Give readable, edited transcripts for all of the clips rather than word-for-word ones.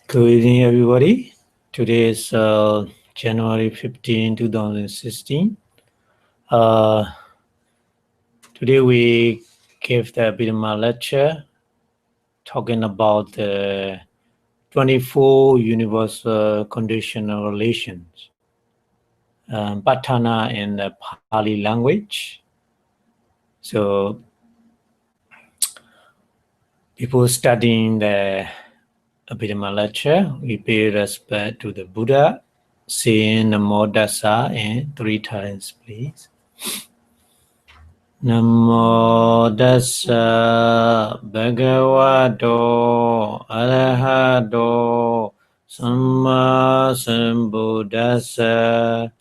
Good evening, everybody. Today is January 15, 2016. Uh, Today we give the Abhidhamma Lecture talking about the 24 universal conditional relations, Paṭṭhāna in the Pali language. So before studying the Abhidhamma Lecture, we pay respect to the Buddha, saying Namo Tassa and 3 times, please. Namo Tassa Bhagavato Arahato Samma Sambuddhassa.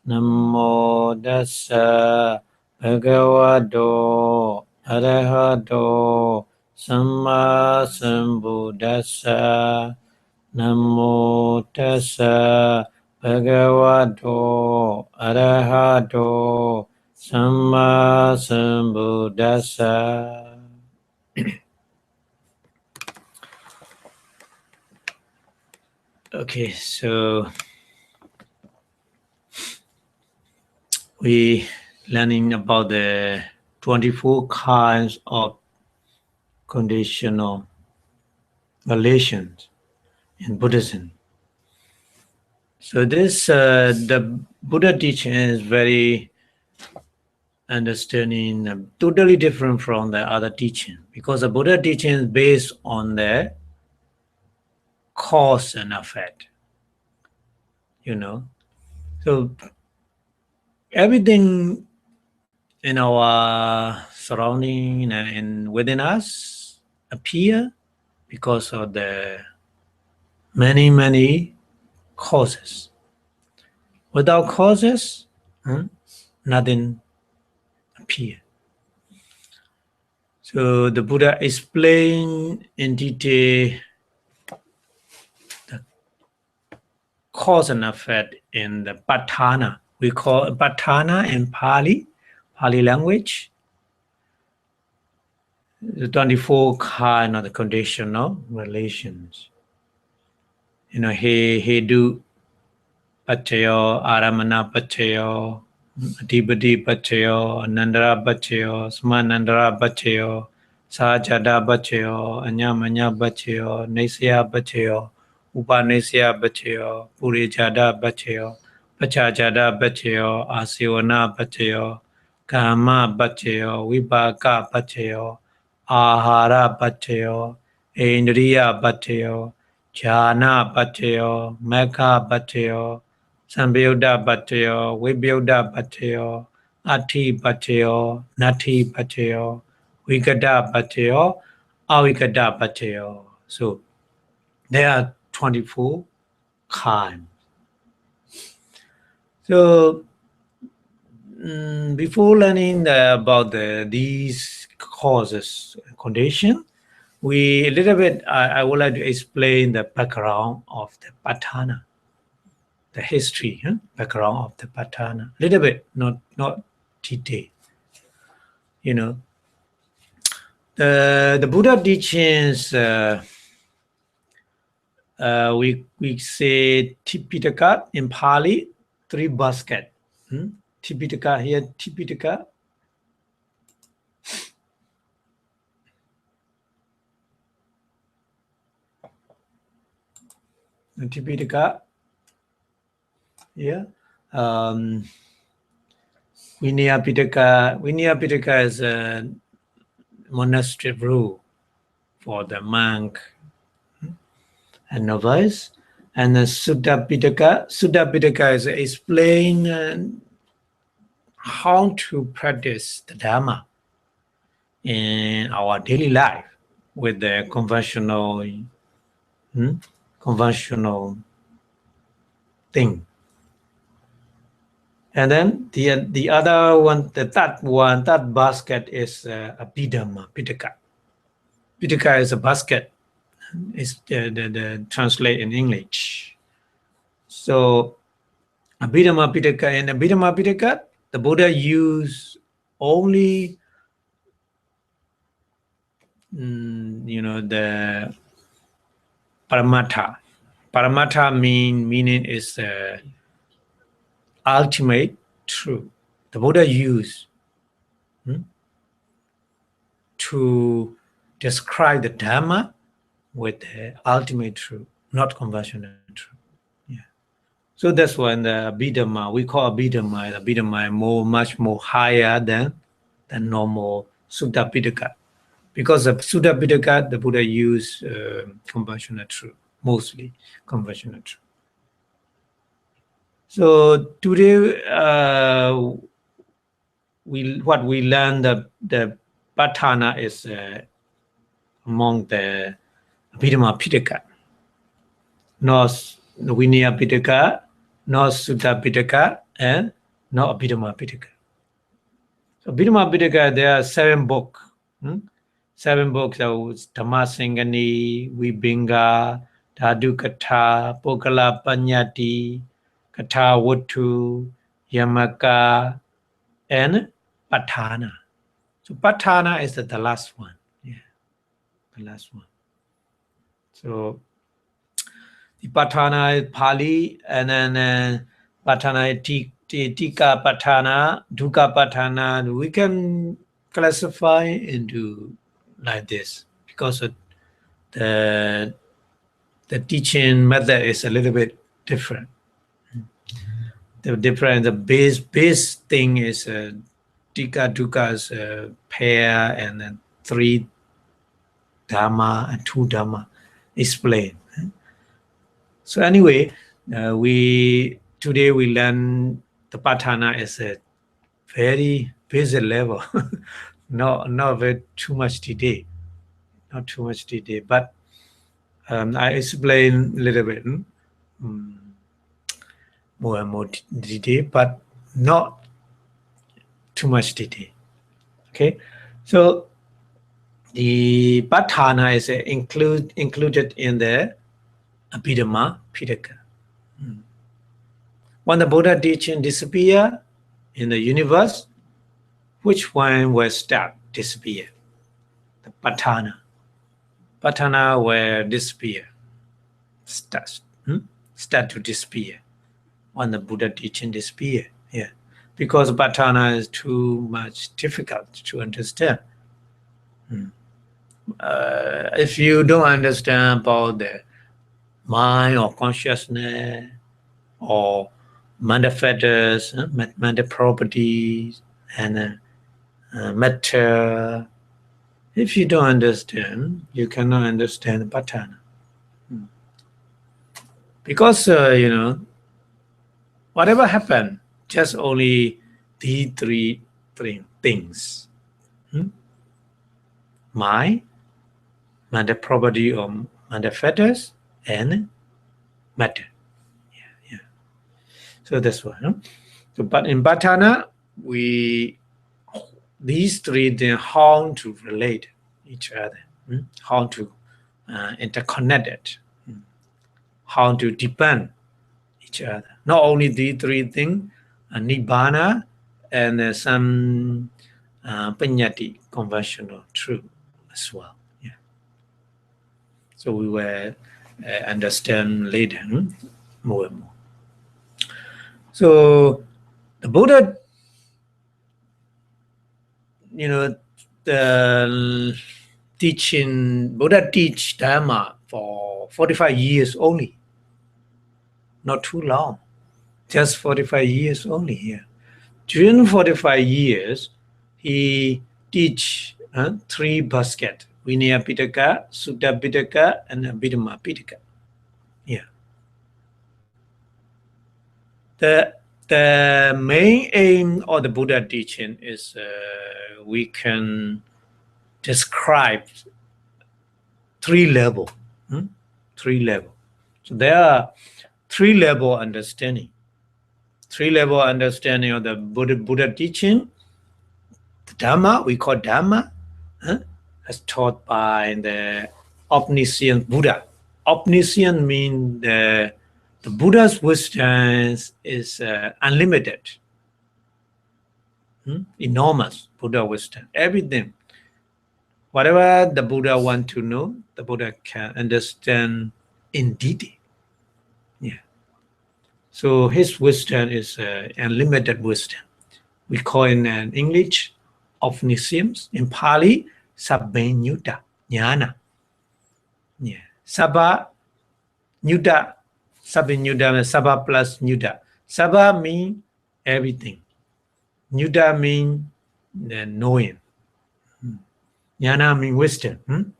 Namo Tassa Bhagavato Arahato Samma Sambuddhassa. Namo Tassa Bhagavato Arahato Samma Sambuddhassa. Okay, so we learning about the 24 kinds of conditional relations in Buddhism. So this the Buddha teaching is very understanding totally different from the other teaching, because the Buddha teaching is based on the cause and effect, so everything in our surrounding and within us appear because of the many causes. Without causes, nothing appear. So the Buddha explained in detail the cause and effect in the Paṭṭhāna. We call it Paṭṭhāna in Pali language. The 24 kind of the conditional relations. He do pachayo, aramana pachayo, adhipati pachayo, anandara pachayo, smanandara pachayo, sajada pachayo, anyamanya pachayo, nesya pachayo, upanesya pachayo, purijada pachayo, pachajada pachayo, asivana pachayo, kama pachayo, vipaka pachayo, ahara pachayo, indriya pachayo, jhana pachayo, mekha pachayo, Sambyuddha pachayo, Vibhyuddha pachayo, Ati pachayo, Nati pachayo, Vikada pachayo, Avikada pachayo. So there are 24 kinds. So before learning about these causes condition, we a little bit I would like to explain the background of the Patana, the history, background of the Patana, a little bit, not detail. The Buddha teachings, we say Tipitaka in Pali, 3 basket. Tipitaka here, Tipitaka. Tipitaka. Yeah. Vinaya Pitaka is a monastery rule for the monk and novice. And the Sutta Pitaka is explain how to practice the Dhamma in our daily life with the conventional thing. And then the other one, the third basket is Abhidhamma Pitaka. Pitaka is a basket. It's the translate in English. So Abhidhamma Pitaka, in Abhidhamma Pitaka, the Buddha used only the Paramattha, Paramatha meaning is ultimate truth. The Buddha used to describe the Dhamma with the ultimate truth, not conventional truth. Yeah. So that's why in the Abhidhamma, we call Abhidhamma much more higher than normal Sutta Pitaka. Because of Sutta Pitaka, the Buddha used conventional truth, mostly conventional truth. So today, what we learn the Patana is among the Abhidhamma Pitaka, not Vinaya Pitaka, not Sutta Pitaka, and not Abhidhamma Pitaka. So Abhidhamma Pitaka, there are 7 books. 7 books of Dhamma Singani, Vibhinga, Dhatu Katha, Pokala Panyati, Katha Wattu, Yamaka, and Paṭṭhāna. So Paṭṭhāna is the last one. Yeah, the last one. So the Paṭṭhāna is Pali, and then Paṭṭhāna is Tika Paṭṭhāna, Dukkha Paṭṭhāna. We can classify into like this because of the teaching method is a little bit different. The base thing is Tika Dukkha's pair and then 3 Dhamma and 2 Dhamma explained. So anyway, today we learn the Paṭṭhāna is a very basic level, not very too much today, not too much today. But I explain a little bit more and more today, but not too much today. Okay, so the Paṭṭhāna is included in the Abhidhamma Pitaka. When the Buddha teaching disappear in the universe, which one will start disappear? The Paṭṭhāna. Paṭṭhāna will disappear. Start to disappear when the Buddha teaching disappear. Yeah, because Paṭṭhāna is too much difficult to understand. If you don't understand about the mind or consciousness or mental factors, mental properties, and matter, if you don't understand, you cannot understand Paṭṭhāna. Because whatever happened, just only these three things: mind, mental property or mental factors, and matter. Yeah. So that's why. So, but in Paṭṭhāna, these 3 then how to relate each other, how to interconnect it, how to depend each other. Not only these 3 things, Nibbana and some Paññatti, conventional truth as well. Yeah. So we will understand later more and more. So the Buddha, the teaching, Buddha teach Dhamma for 45 years only. Not too long, just 45 years only here. During 45 years, he teach 3 baskets: Vinaya Pitaka, Sutta Pitaka, and Abhidhamma Pitaka. Yeah. The main aim of the Buddha teaching is we can describe 3 levels. 3 levels. So there are 3 level understanding. 3 level understanding of the Buddha teaching. The Dhamma, we call Dhamma, as taught by the omniscient Buddha. Omniscient means the Buddha's wisdom is unlimited, enormous Buddha wisdom. Everything, whatever the Buddha want to know, the Buddha can understand in detail. So his wisdom is unlimited wisdom. We call in English omniscience. In Pali, sabbenyuta, jnana. Yeah. Sabba, nyuta, sabbenyuta, sabba plus nyuta. Sabba means everything. Nyuta means knowing. Jnana means wisdom.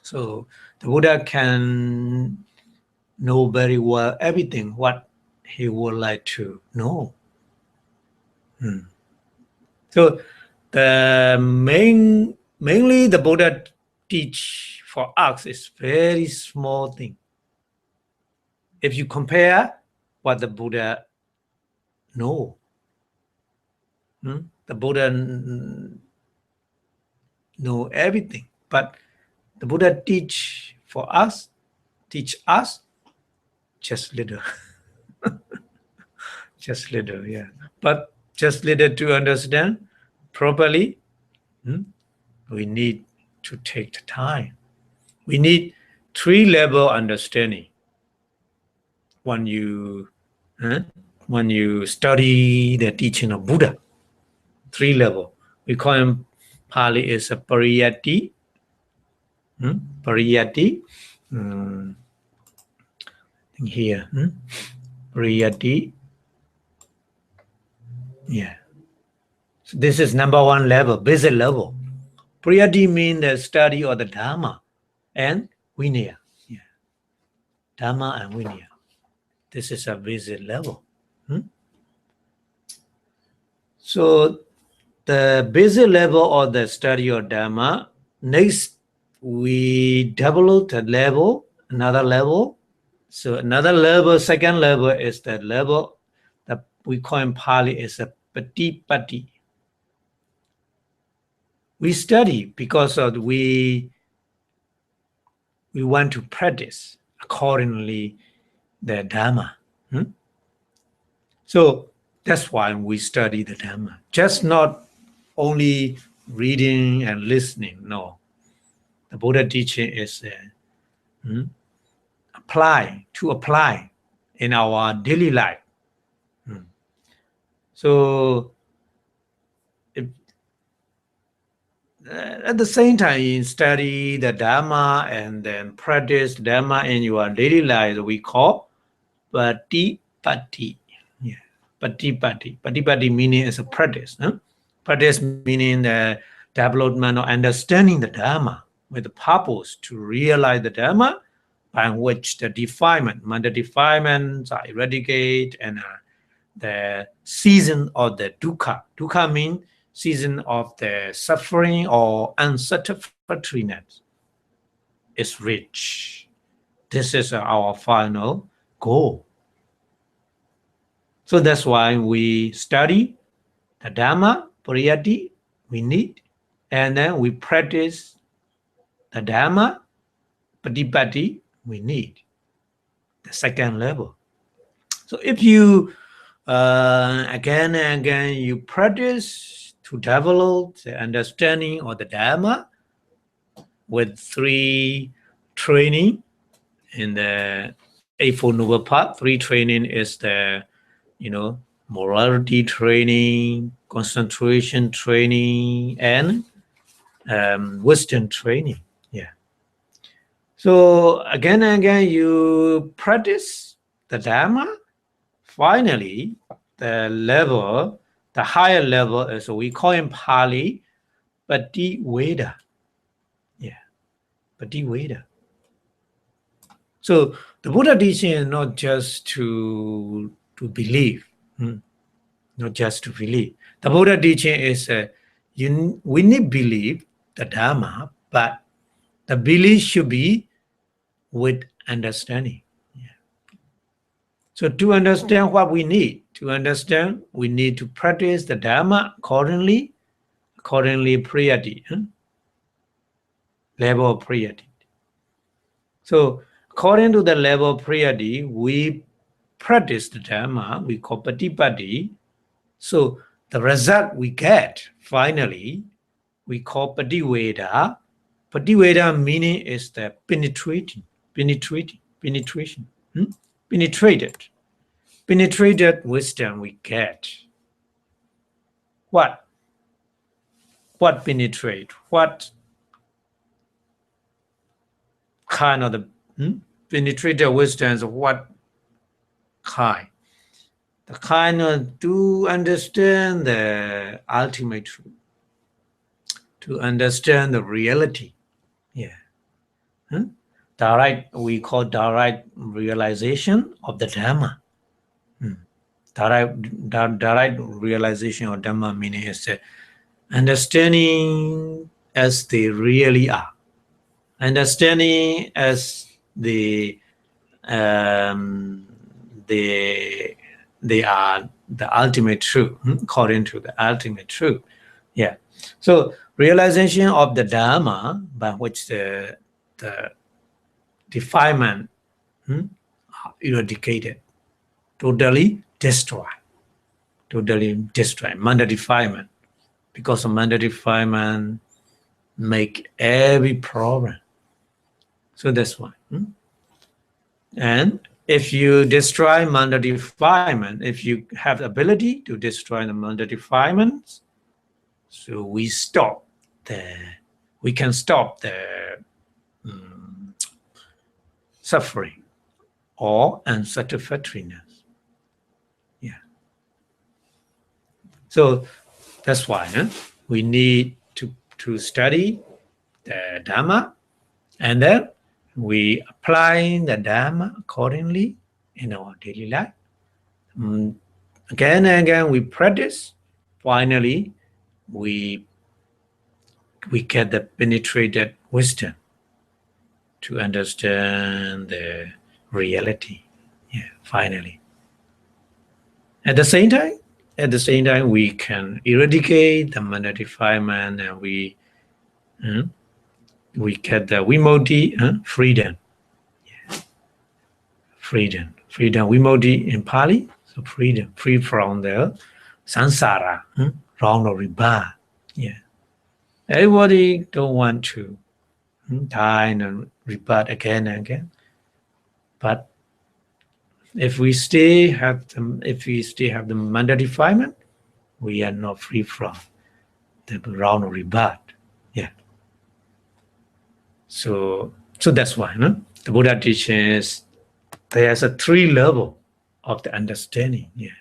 So the Buddha can know very well everything what he would like to know. So the mainly the Buddha teach for us is very small thing. If you compare what the Buddha know, the Buddha know everything, but the Buddha teach us just little. Just little, yeah. But just little to understand properly, we need to take the time. We need 3-level understanding. When you study the teaching of Buddha, 3-level. We call him Pali is a pariyati. Pariyati. Here. Pariyati. Yeah. So this is number 1 level, basic level. Pariyati means the study of the Dhamma and Vinaya. Yeah. Dhamma and Vinaya. This is a basic level. So the basic level of the study of Dhamma, next we develop the level, another level. So another level, second level is the level that we call in Pali is a Patipati. We study because of we want to practice accordingly the Dhamma. So that's why we study the Dhamma. Just not only reading and listening, no. The Buddha teaching is apply in our daily life. So at the same time, you study the Dhamma and then practice Dhamma in your daily life, we call Patipati. Yeah. Patipati. Patipati meaning is a practice. Practice meaning the development or understanding the Dhamma with the purpose to realize the Dhamma by which the defilements are eradicated and the season of the dukkha. Dukkha means season of the suffering or unsatisfactoriness is reached. This is our final goal. So that's why we study the Dhamma, Pariyati, we need, and then we practice the Dhamma, Patipati, we need, the second level. So if you again and again you practice to develop the understanding of the Dhamma with 3 training in the Eightfold Noble Path. 3 training is the morality training, concentration training, and wisdom training. Yeah. So again and again you practice the Dhamma. Finally, the higher level is we call in Pali Paṭṭhāna. Yeah, Paṭṭhāna. So the Buddha teaching is not just to believe, not just to believe. The Buddha teaching is we need believe the Dhamma, but the belief should be with understanding. So to understand what we need, we need to practice the Dhamma accordingly priyati, level of priyati. So according to the level of priyati, we practice the Dhamma, we call patipati. So the result we get, finally, we call pativeda. Pativeda meaning is the penetration. Penetrated. penetrated wisdom we get. What penetrate? What kind of the penetrated wisdom? What kind? The kind of to understand the ultimate truth, to understand the reality. Yeah. Direct, we call direct realization of the Dhamma. Direct realization of Dhamma meaning is understanding as they really are. Understanding as they are the ultimate truth, according to the ultimate truth. Yeah. So realization of the Dhamma by which the defilement eradicated, totally destroyed. Manda defilement. Because of manda defilement make every problem. So that's why. And if you destroy manda defilement, if you have the ability to destroy the manda defilements, so we can stop the suffering or unsatisfactoriness. Yeah. So that's why we need to study the Dhamma, and then we apply the Dhamma accordingly in our daily life. Again and again we practice. Finally, we get the penetrated wisdom to understand the reality. Yeah, finally. At the same time, we can eradicate the manda defilement, and we get the vimukti, freedom. Yeah. Freedom. Vimukti in Pali, so freedom, free from the samsara, wrong or rebirth. Yeah. Everybody don't want to die and rebirth again and again. But if we still have the manda defilement, we are not free from the wrong or rebirth. Yeah. So that's why the Buddha teaches there's a 3 level of the understanding. Yeah.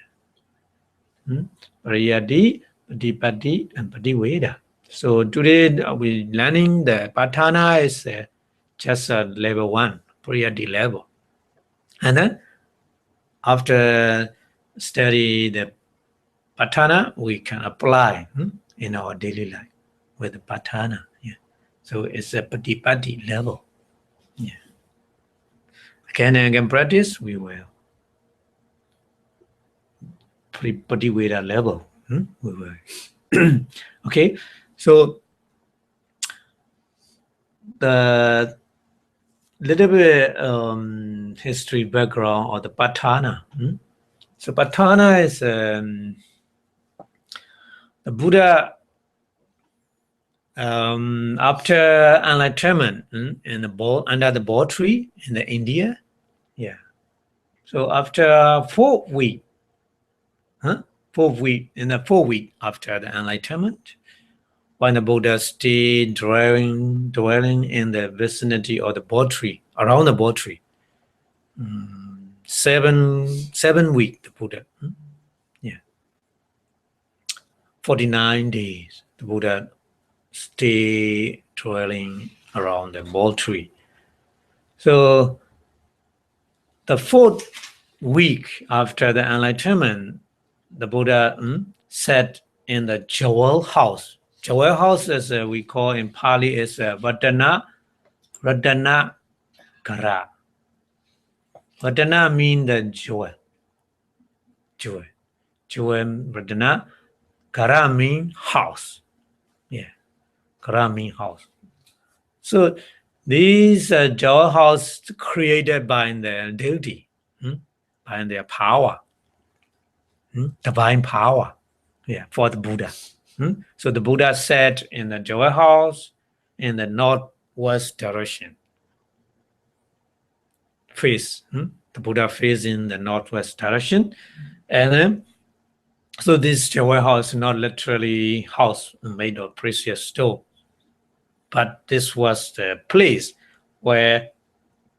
Pariyati, Patipatti, and Pativeda. So today we're learning the Patana is just level 1, Pariyati level. And then after study the Patana, we can apply in our daily life with the Patana. Yeah. So it's a Patipatti level. Yeah. Again and again practice, we will. Pativeda level. We will. Okay. So the little bit history background of the Paṭṭhāna. So Paṭṭhāna is the Buddha after enlightenment in the under the Bo tree in the India. Yeah. So after 4 weeks, 4 weeks after the enlightenment, when the Buddha stayed dwelling in the vicinity of the Bo tree, around the Bo tree, 7 weeks the Buddha. 49 days the Buddha stay dwelling around the Bo tree. So the 4th week after the enlightenment, the Buddha sat in the jewel house. Jewel house, as we call in Pali, is Ratana Gara. Ratana means the jewel. Jewel, Ratana. Gara means house. Yeah, Gara means house. So these jewel house created by the deity, by their power, divine power, for the Buddha. So the Buddha sat in the jewel house in the northwest direction face. The Buddha face in the northwest direction. And then, so this jewel house is not literally house made of precious stone, but this was the place where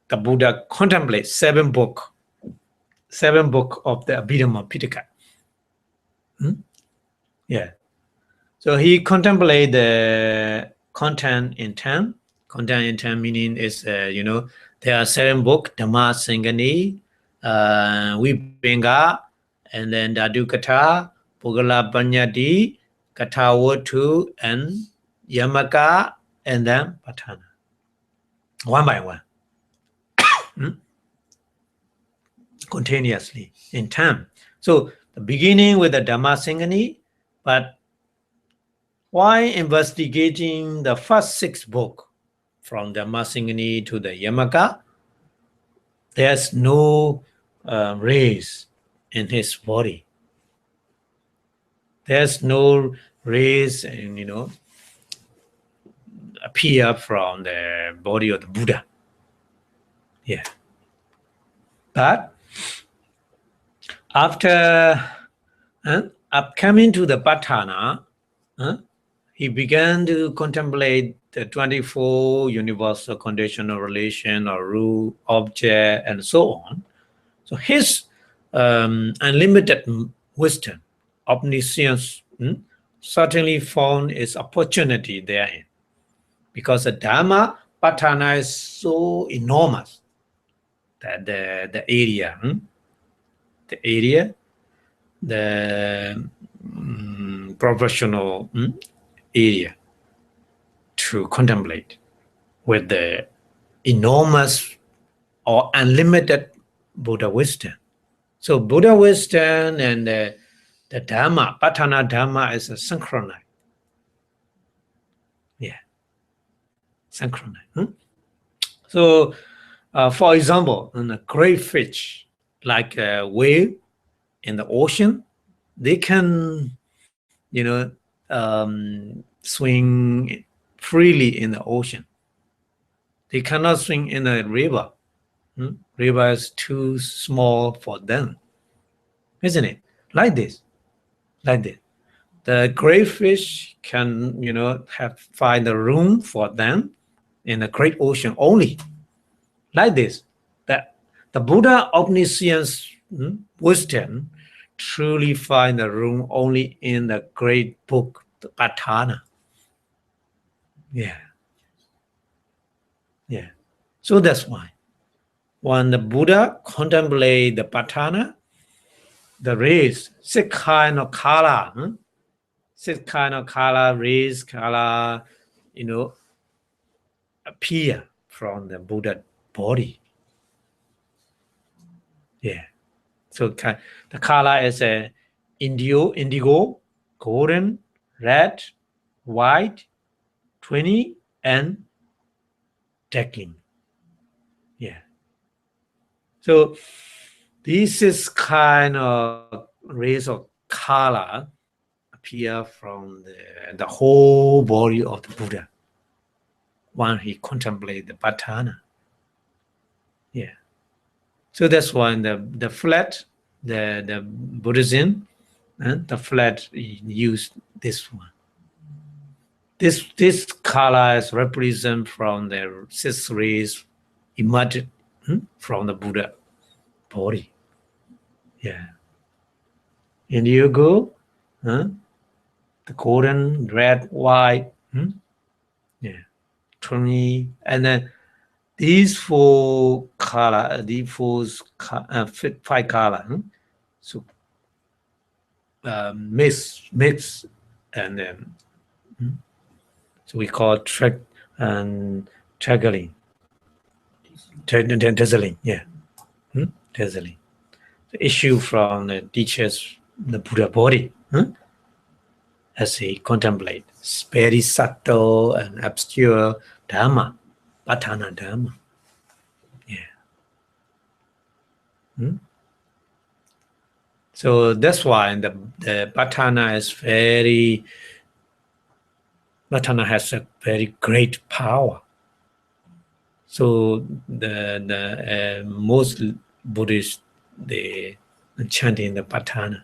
the Buddha contemplates seven book of the Abhidhamma Pitaka. Yeah. So he contemplated the content in 10. Content in 10 meaning is, there are 7 books, Dhamma Singani, Vipinga, and then Dadukata, Pugala Banyadi, Katawatu, and Yamaka, and then Patana. One by one. Continuously in time. So the beginning with the Dhamma Singani, but why investigating the first 6 books from Dhamma Singani to the Yamaka? There's no rays in his body. There's no rays, and appear from the body of the Buddha. Yeah. But after coming to the Paṭṭhāna, he began to contemplate the 24 universal conditional relation or rule, object, and so on. So his unlimited wisdom, omniscience, certainly found its opportunity therein. Because the Dhamma Patana is so enormous that the area, the professional area to contemplate with the enormous or unlimited Buddha wisdom. So Buddha wisdom and the Dhamma, Patana Dhamma is a synchronized. Yeah, synchronized. So, for example, in a great fish, like a whale in the ocean, they can, swing freely in the ocean. They cannot swing in a river. River is too small for them, isn't it? Like this. The great fish can, find a room for them in the great ocean only. Like this. That the Buddha omniscience wisdom truly find a room only in the great book, the Paṭṭhāna. Yeah. So that's why when the Buddha contemplate the Paṭṭhāna, the rays, 6 kind of color, 6 kind of color, rays, color, appear from the Buddha body. Yeah. So the color is indigo, golden, red, white, tawny, and dazzling. Yeah. So this is kind of rays of color appear from the whole body of the Buddha when he contemplates the Paṭṭhāna. Yeah. So that's why the flat, the Buddhism, the flat used this one. This color is represent from the 6 rays emerged from the Buddha body. Yeah. Indigo, the golden, red, white, yeah, 20, and then these 4 color, these 5 color, so mix, and then so we call dazzling, yeah, dazzling. The issue from the teachers, the Buddha body, as he contemplate, very subtle and obscure Dhamma, Patana Dhamma. Yeah. So that's why the Patana is Patana has a very great power. So the most Buddhists, they chanting the Paṭṭhāna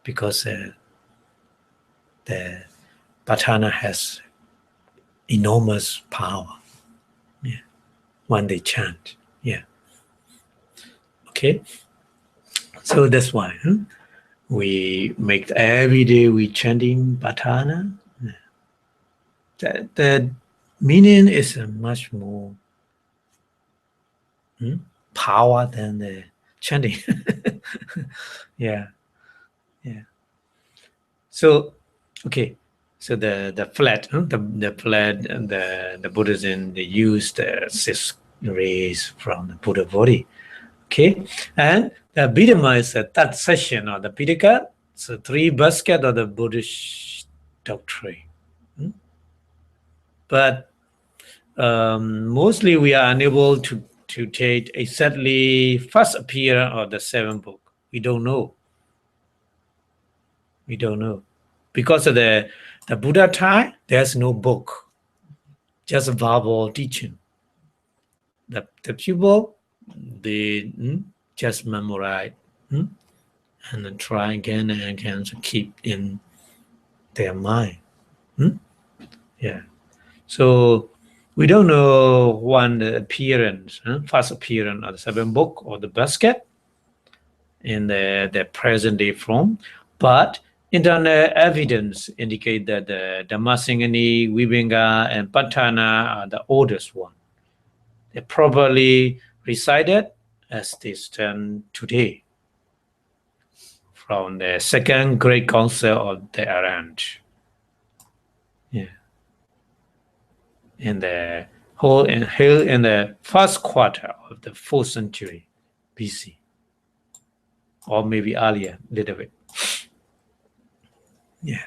because the Patana has enormous power. Yeah, when they chant. Yeah. Okay. So that's why we make every day we chanting Patana. The meaning is much more power than the chanting. Yeah. So, okay. So the flat, the flat, and the Buddhism, they use the 6 rays from the Buddha body. Okay, and the Abhidhamma is a third session of the Pitaka. So 3 baskets of the Buddhist doctrine. But mostly we are unable to take exactly first appearance of the 7th book. We don't know. We don't know. Because of the Buddha time, there's no book, just verbal teaching. The people, they just memorize and then try again and again to keep in their mind. Yeah. So we don't know when the appearance, first appearance of the 7th book or the basket in the present day form, but internal evidence indicate that the Dhammasingani, Vibhinga, and Paṭṭhāna are the oldest one. They probably resided as they stand today from the second great council of therein. Yeah. In the in the first quarter of the 4th century BC, or maybe earlier, a little bit. Yeah.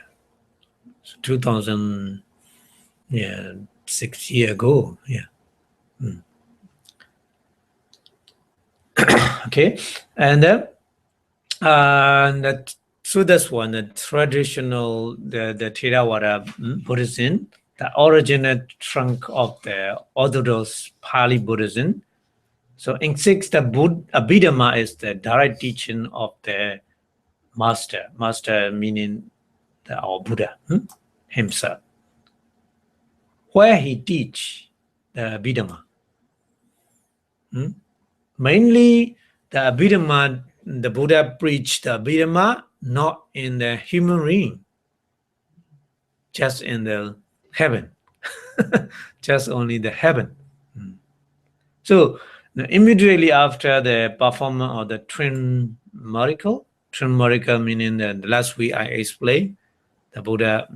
So 2006 years ago. Yeah. Okay. And so that's one, the traditional, the Theravada Buddhism, the original trunk of the Orthodox Pali Buddhism. So in 6, the Abhidhamma is the direct teaching of the master meaning our Buddha himself, where he teach the Abhidhamma. Mainly the Abhidhamma, the Buddha preached the Abhidhamma not in the human ring, just in the heaven, just only the heaven. So immediately after the performance of the twin miracle meaning that last week I explained, the Buddha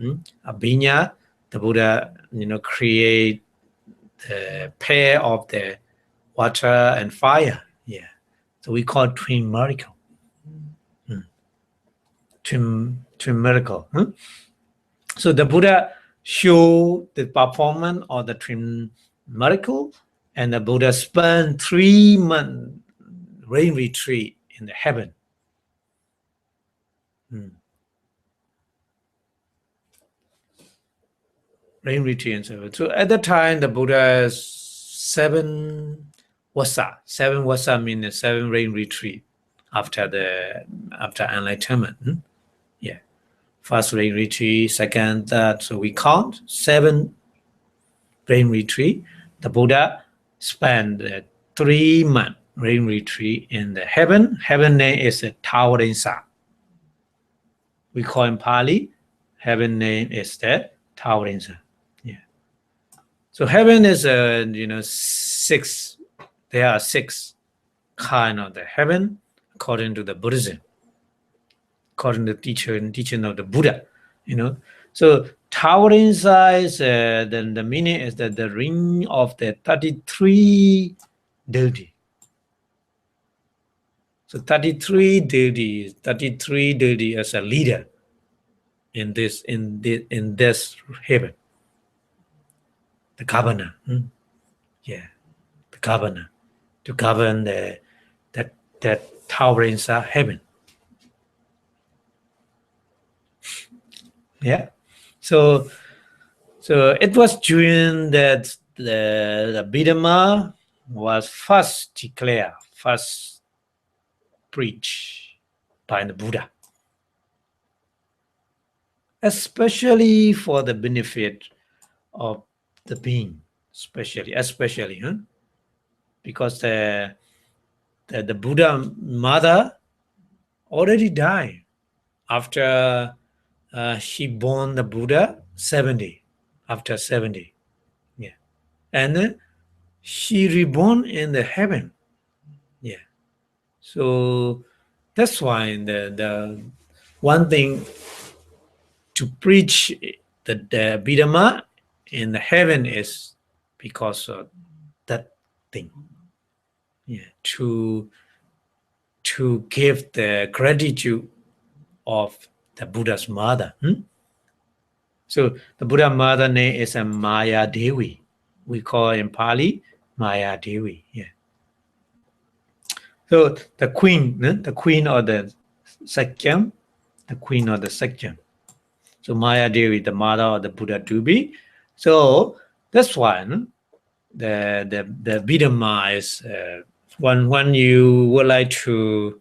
Abhinya, the Buddha create the pair of the water and fire. Yeah, so we call twin miracle. Twin miracle. So the Buddha show the performance of the twin miracle, and the Buddha spent 3 months rain retreat in the heaven. Rain retreat. So at the time, the Buddha 7 wasa. 7 wasa means 7 rain retreat after enlightenment. Yeah. First rain retreat, second, third. So we count 7 rain retreat. The Buddha spent 3 months rain retreat in the heaven. Heaven name is a tawny. We call in Pali, heaven name is the tawny. Yeah. So heaven is 6. There are 6 kind of the heaven according to the Buddhism, according to the teaching of the Buddha. So towering size, then the meaning is that the ring of the 33 deity. So 33 deity as a leader in this heaven. The governor. Yeah, the governor to govern that towering heaven. Yeah. So it was during that the Abhidhamma was first declared, first preached by the Buddha, especially for the benefit of the being, especially, because the Buddha mother already died after she born the Buddha 70, after 70, yeah, and she reborn in the heaven, yeah. So that's why the one thing to preach the Abhidhamma in the heaven is because of that thing, yeah, to give the gratitude of the Buddha's mother. So the Buddha mother name is a Maya Devi. We call in Pali Maya Devi. Yeah. So the queen of the Sakyam, the queen of the Sakyam. So Maya Devi, the mother of the Buddha Devi. So that's why the Abhidhamma is when you would like to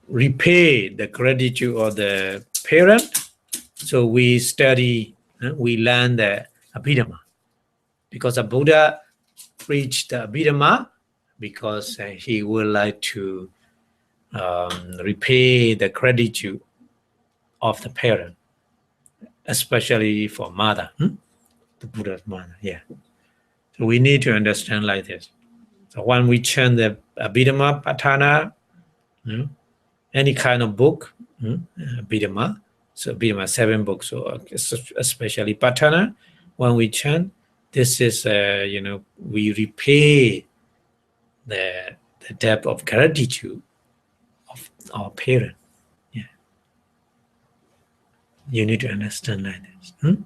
repay the gratitude of the parent. So we study, we learn the Abhidhamma, because the Buddha preached the Abhidhamma because he would like to repay the gratitude of the parent, especially for mother, the Buddha's mother. Yeah. So we need to understand like this. So when we chant the Abhidhamma Patana, any kind of book, Abhidhamma, so Abhidhamma 7 books, so especially Patana, when we chant, this is, we repay the debt of gratitude of our parent. Yeah. You need to understand like this.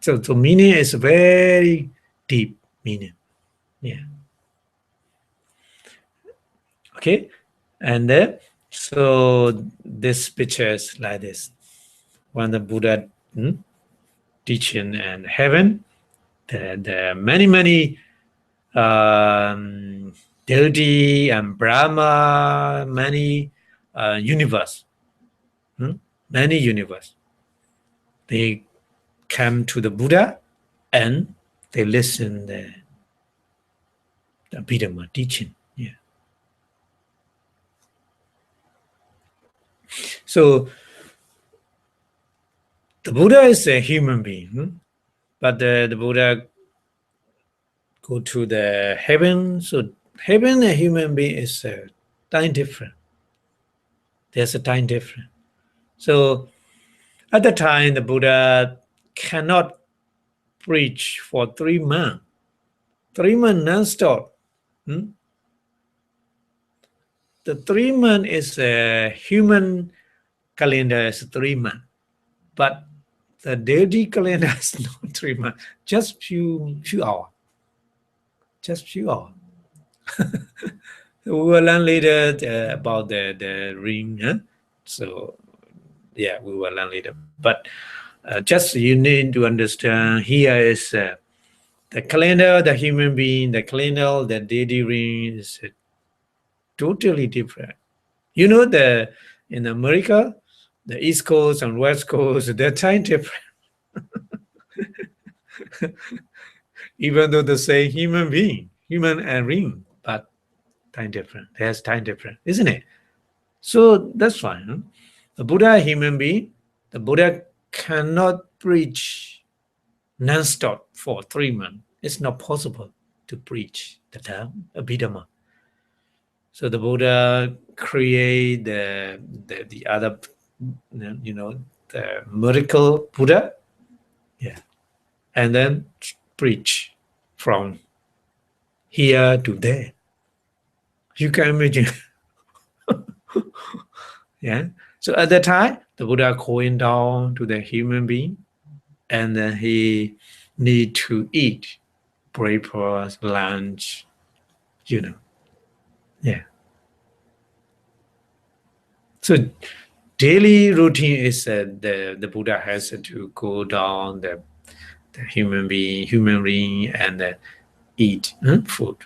So meaning is very deep meaning. Yeah. Okay. And then, so this picture is like this. When the Buddha teaching in heaven, the many deity and Brahma, many universe, many universe. They come to the Buddha and they listen the Abhidhamma teaching. Yeah. So the Buddha is a human being, but the Buddha go to the heaven. So heaven and human being is time different. There's a time difference. So at the time, the Buddha cannot preach for 3 months. 3 months non-stop. The 3 months is a human calendar is 3 months, but the daily calendar is not 3 months. Just few hours. Just few hours. We will learn later about the ring. So yeah, we will learn later. But just you need to understand here is the calendar, the human being, the calendar, the daily ring is totally different. You know, in America, the East Coast and West Coast, they're time different. Even though the same human being, human and ring, but time different. There's time different, isn't it? So that's fine. The Buddha, human being, the Buddha cannot preach non-stop for 3 months. It's not possible to preach the Dhamma, Abhidhamma. So the Buddha create the other, the miracle Buddha, yeah, and then preach from here to there. You can imagine. Yeah. So at that time, the Buddha going down to the human being, and then he need to eat breakfast, lunch, Yeah. So daily routine is the Buddha has to go down the human being, and eat food,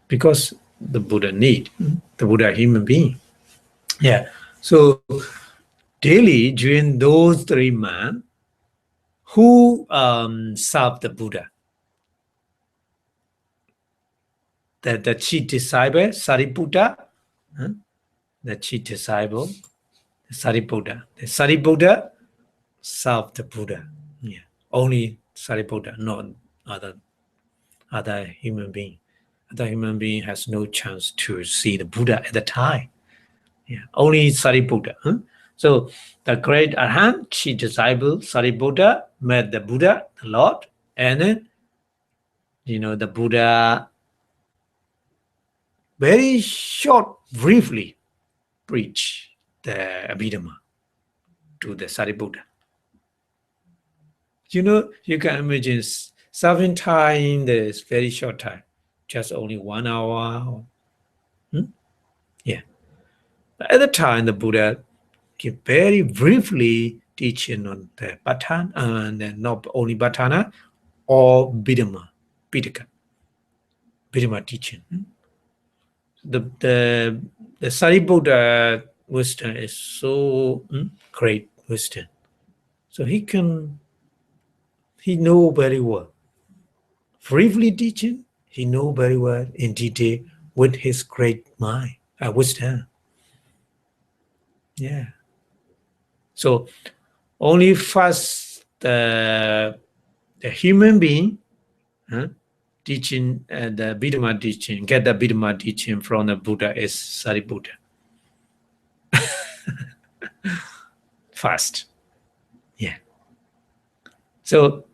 because the Buddha need the Buddha human being. Yeah. So daily during those 3 months, who served the Buddha? The chief disciple, Sariputta, the chief disciple, Sariputta. The Sariputta served the Buddha. Yeah. Only Sariputta, not other human being. Other human being has no chance to see the Buddha at the time. Yeah. Only Sariputta. So the great Arhat, chief disciple Sariputta, met the Buddha, the Lord, and then, the Buddha very short, briefly preach the Abhidhamma to the Sariputta. You can imagine 7 times, there is very short time, just only 1 hour. Yeah. At the time, the Buddha give very briefly teaching on the Patana, and not only Patana, or Abhidhamma, Pitaka, Abhidhamma teaching. The Sariputta wisdom is so great wisdom. So he know very well. Briefly teaching, he know very well in detail with his great mind, wisdom. Yeah. So only first the human being teaching, the Abhidhamma teaching, get the Abhidhamma teaching from the Buddha is Sariputta. Fast. Yeah. So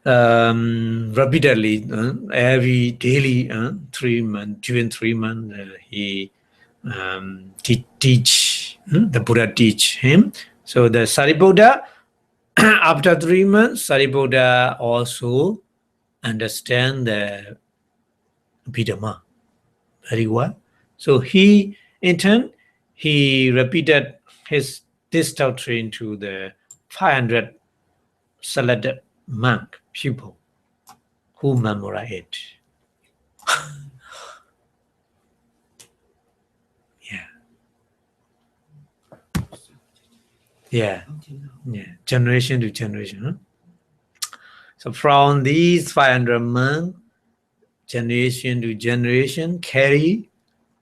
repeatedly, every daily 3 months, during 3 months, he teach, the Buddha teach him. So the Sariputta, after 3 months, Sariputta also understand the Abhidhamma very well. So he, in turn, he repeated this doctrine to the 500 selected monk pupil who memorize it. Yeah, generation to generation. So from these 500 monks, generation to generation, carry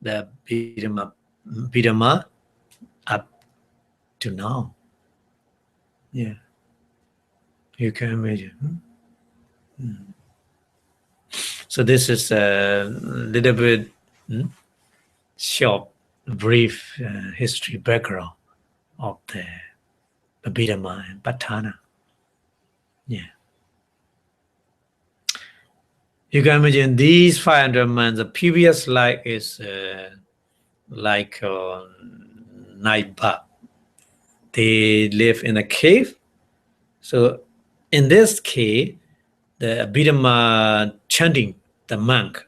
the Abhidhamma up to now. Yeah, you can imagine. So this is a little bit short, brief history background of the Abhidhamma and Patana. Yeah. You can imagine these 500 months, the previous life is like night bulb. They live in a cave. So in this cave, the Abhidhamma chanting, the monk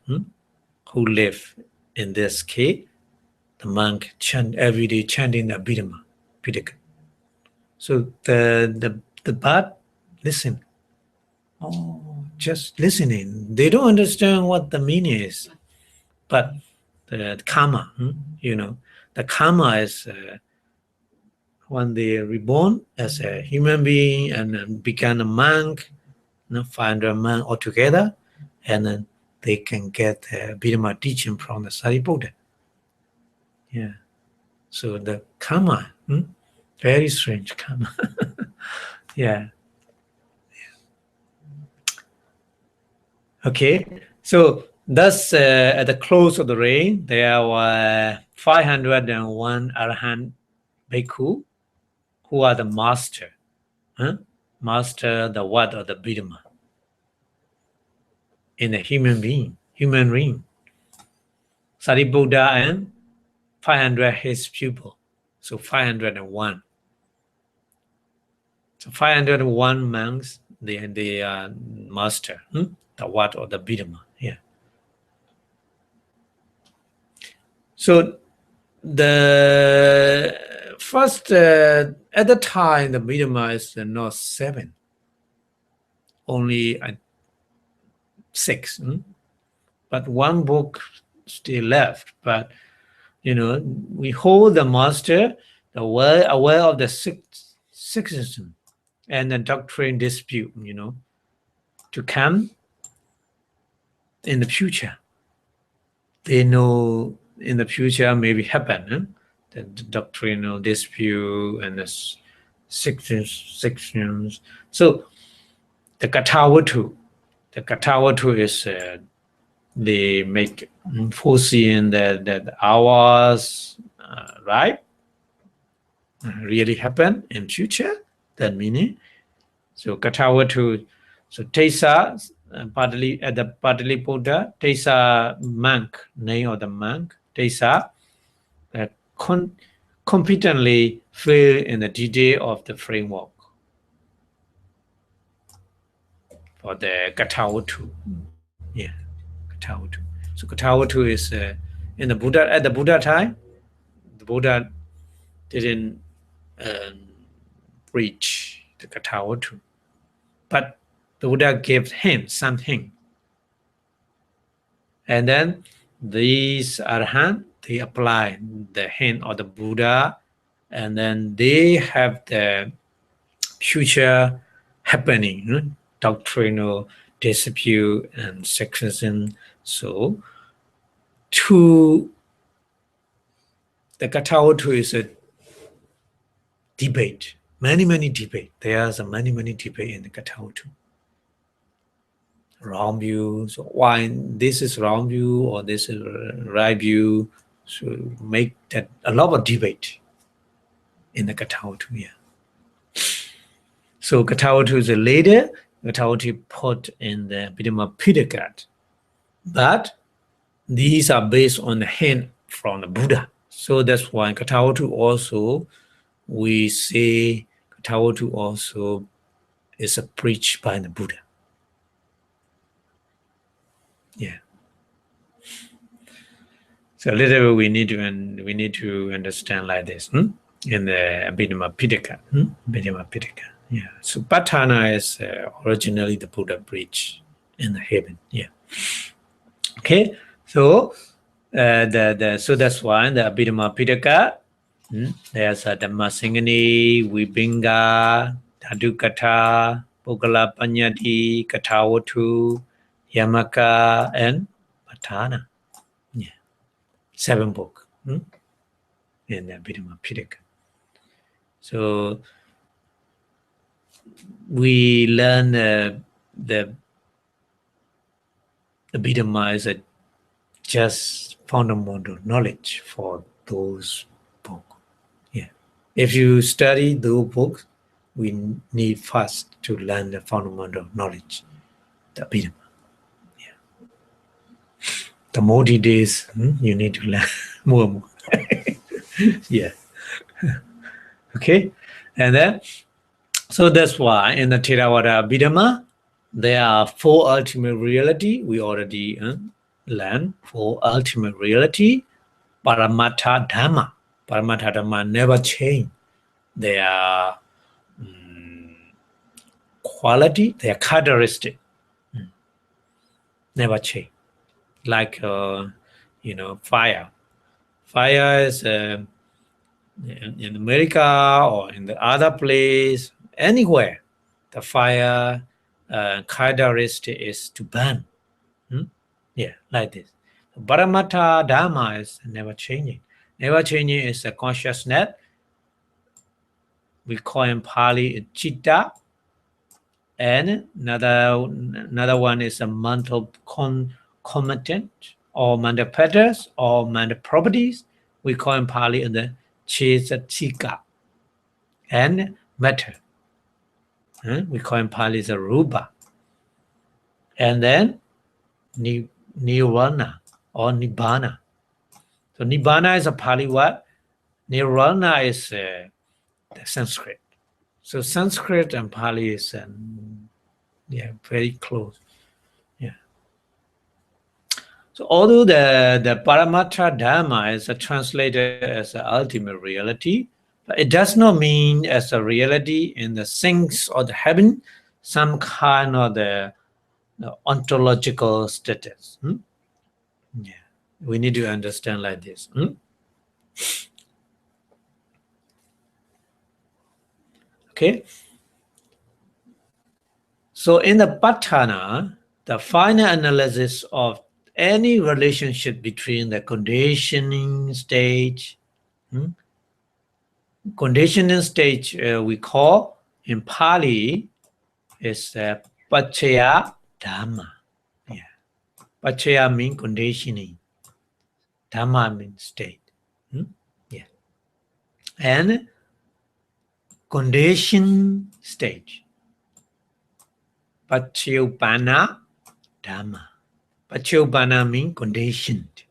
who live in this cave, the monk chant every day, chanting the Abhidhamma, Pitaka. So the bird listen. Oh, just listening. They don't understand what the meaning is, but the karma, the karma is when they are reborn as a human being and become a monk, 500 monks altogether, and then they can get the Abhidhamma teaching from the Sariputta. Yeah. So the karma, very strange karma. Yeah. Okay. So thus, at the close of the reign, there were 501 Arahant Bhikkhu who are the master. Master the what of the Abhidhamma in a human ring. Sariputta and 500 his pupil. So 501. So 501 monks, they are master, the what of the Abhidhamma. Yeah. So the first, at the time, the Abhidhamma is not 7. only 6, but one book still left. But we hold the master, the aware of the sixism and the doctrine dispute, to come in the future. They know in the future maybe happen, the doctrinal dispute and the sections. So the Katawatu is they make foreseeing that hours, right, really happen in future. That meaning. So Katawatu, so Tesa, partly at the Buddha, Tesa monk, name of the monk, Tesa, competently fill in the detail of the framework for the Katawatu. Yeah, Katawatu. So Katawatu is in the Buddha, at the Buddha time, the Buddha didn't preach the Katawatu, but the Buddha gave him something. And then these arahant, they apply the hand of the Buddha, and then they have the future happening, doctrinal dispute and sexism. So the Katawatu is a debate, many debate. There's a many debate in the Katawatu. Wrong view, so why this is wrong view or this is right view, so make that a lot of debate in the Katawatu. Yeah. So Katawatu is a later, Katawatu put in the Abhidhamma Lecture, but these are based on the hand from the Buddha. So that's why Katawatu also, we say Katawatu also is a preached by the Buddha. Yeah. So a little bit we need to understand like this in the Abhidhamma Lecture. Abhidhamma Lecture. Yeah. So Patana is originally the Buddha preached in the heaven. Yeah. Okay. So so that's why the Abhidhamma Lecture. There's a Dhamma Singani, Vibhinga, Dhadukatha, Pogala Panyati, Katawatu, Yamaka, and Patana. Yeah. 7 books in the Abhidhamma Lecture. So we learn the Abhidhamma is a just fundamental knowledge for those books. Yeah. If you study those books, we need first to learn the fundamental knowledge, the Abhidhamma. Yeah. The more details, you need to learn more. Yeah. Okay. And then, so that's why in the Theravada Abhidhamma, there are 4 ultimate reality. We already learned 4 ultimate reality. Paramattha Dhamma. Paramattha Dhamma never change. They are quality, they are characteristic. Never change. Like, fire. Fire is in America or in the other place, anywhere, the fire characteristic is to burn. Yeah, like this. Paramattha Dhamma is never changing. Never changing is a consciousness. We call in Pali Chitta. And another one is a mental content or mental patterns or mental properties. We call in Pali in the Chesatika. And matter. We call in Pali the Rupa. And then Nirvana or Nibbana. So Nibbana is a Pali word. Nirvana is the Sanskrit. So Sanskrit and Pali is very close. Yeah. So although the Paramattha Dhamma is translated as the ultimate reality, but it does not mean as a reality in the things of the heaven. some kind of the ontological status. Yeah, we need to understand like this. Okay. So in the Patana, the final analysis of any relationship between the conditioning stage, conditioning stage we call in Pali is Paccaya Dhamma. Yeah. Paccaya means conditioning. Dhamma means state. Yeah. And condition stage. Paccayupana Dhamma. Paccayupana means conditioned.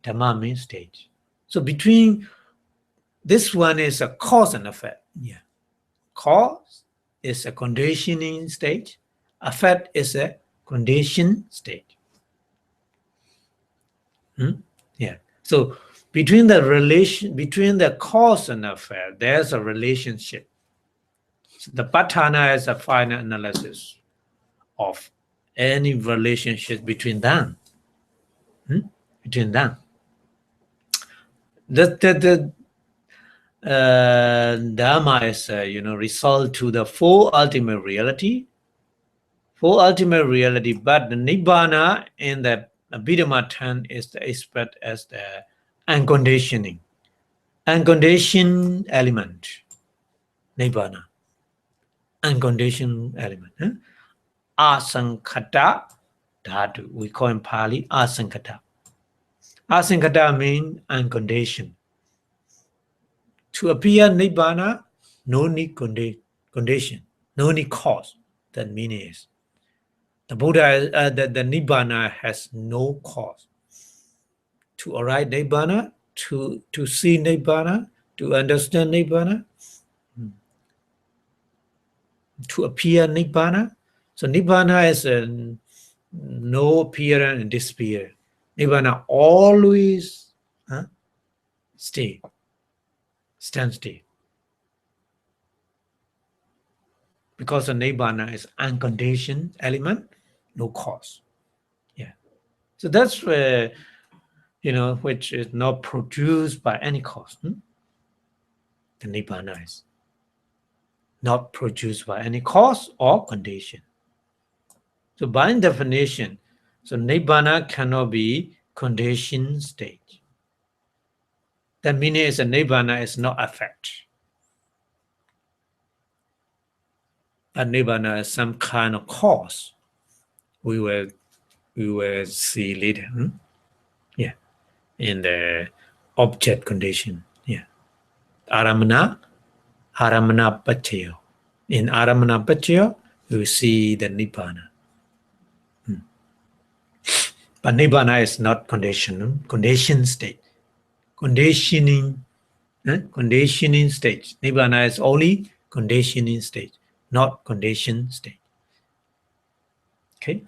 Dhamma means stage. So between this one is a cause and effect. Yeah. Cause is a conditioning stage. Effect is a condition stage. Yeah. So between the cause and effect, there's a relationship. So the Paṭṭhāna is a final analysis of any relationship between them. Between them. The Dhamma is result to the full ultimate reality. Full ultimate reality, but the Nibbana in the Abhidhamma 10 is expressed as the unconditioning. Unconditioned element. Nibbana. Unconditioned element. Asankhata dhatu. We call in Pali asankhata. Asankhata means unconditioned. To appear Nibbana, no need condition, no need cause. That meaning is the Buddha, the Nibbana has no cause. To arrive Nibbana, to see Nibbana, to understand Nibbana, to appear Nibbana. So Nibbana is no appearance and disappear. Nibbana always stand still. Because the Nibbana is unconditioned element, no cause. Yeah. So that's where, which is not produced by any cause. The Nibbana is not produced by any cause or condition. So by definition, so Nibbana cannot be conditioned state. That meaning is a Nibbana is not effect. But Nibbana is some kind of cause. We will see later. Yeah. In the object condition. Yeah. Aramana Paccaya. In Aramana Paccaya, we will see the Nibbana. But Nibbana is not conditioned state. Conditioning state. Nibbana is only conditioning state, not conditioned state. Okay.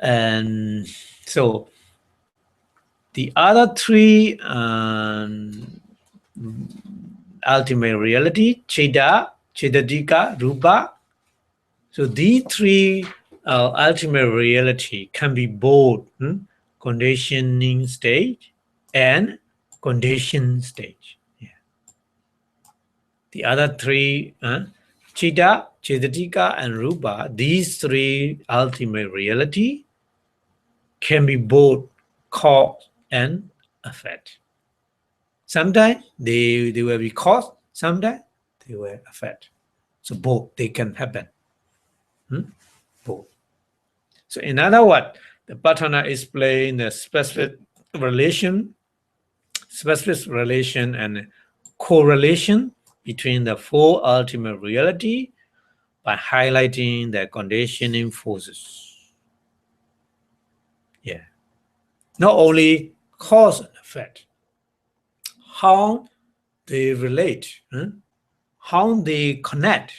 And so the other three ultimate reality, Cheda, Chedadika, Rupa. So these three ultimate reality can be both conditioning stage and conditioned stage. Yeah. The other three, Cheda, Chedadika, and Rupa, these three ultimate reality can be both cause and effect. Sometimes they will be cause, sometimes they will effect. So both, they can happen. Both. So in other words, the Patana is playing the specific relation and correlation between the four ultimate reality by highlighting the conditioning forces. Yeah. Not only cause and effect, how they relate, how they connect.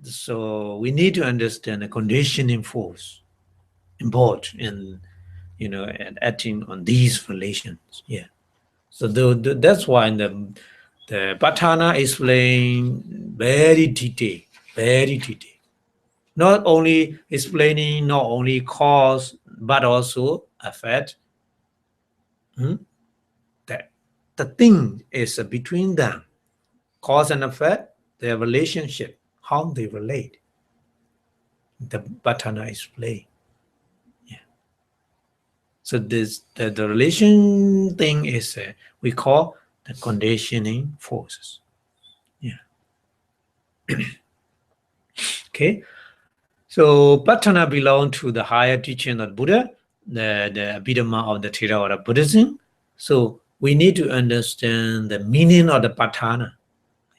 So we need to understand the conditioning force involved in, and acting on these relations. Yeah. So that's why in the The Patana explain very detailed. Not only explaining not only cause but also effect. That the thing is between them, cause and effect, their relationship, how they relate. The Patana explain. Yeah. So this the relation thing is we call the conditioning forces. Yeah. Okay. So Patana belong to the higher teaching of Buddha, the Abhidhamma of the Theravada Buddhism. So we need to understand the meaning of the Paṭṭhāna.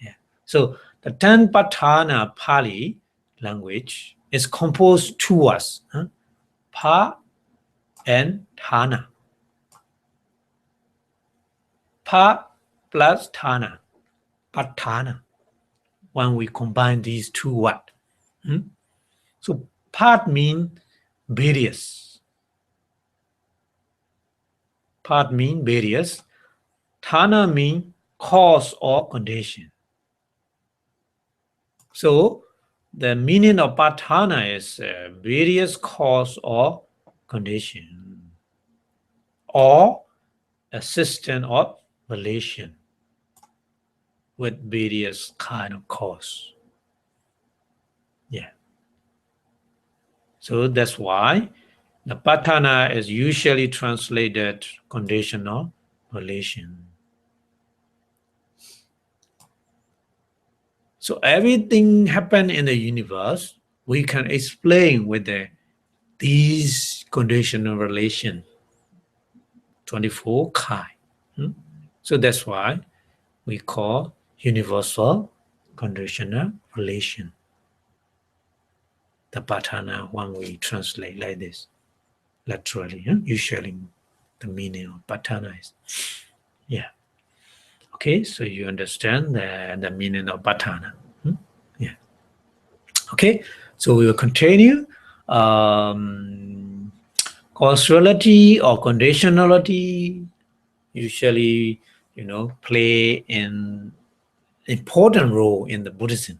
Yeah. So the 10 Paṭṭhāna Pali language is composed two words, Pa and Thana. Pa plus Thana, Paṭṭhāna. When we combine these two words. So Pat means various. Part mean various. Thana mean cause or condition. So the meaning of Paṭṭhāna is various cause or condition, or a system of relation with various kind of cause. Yeah. So that's why the Paṭṭhāna is usually translated conditional relation. So everything happen in the universe, we can explain with these conditional relation, 24 kind. So that's why we call universal conditional relation. The Paṭṭhāna when we translate like this, literally, usually the meaning of Paṭṭhāna is, yeah. Okay, so you understand the meaning of Paṭṭhāna. Yeah. Okay, so we will continue. Causality or conditionality usually, play an important role in the Buddhism,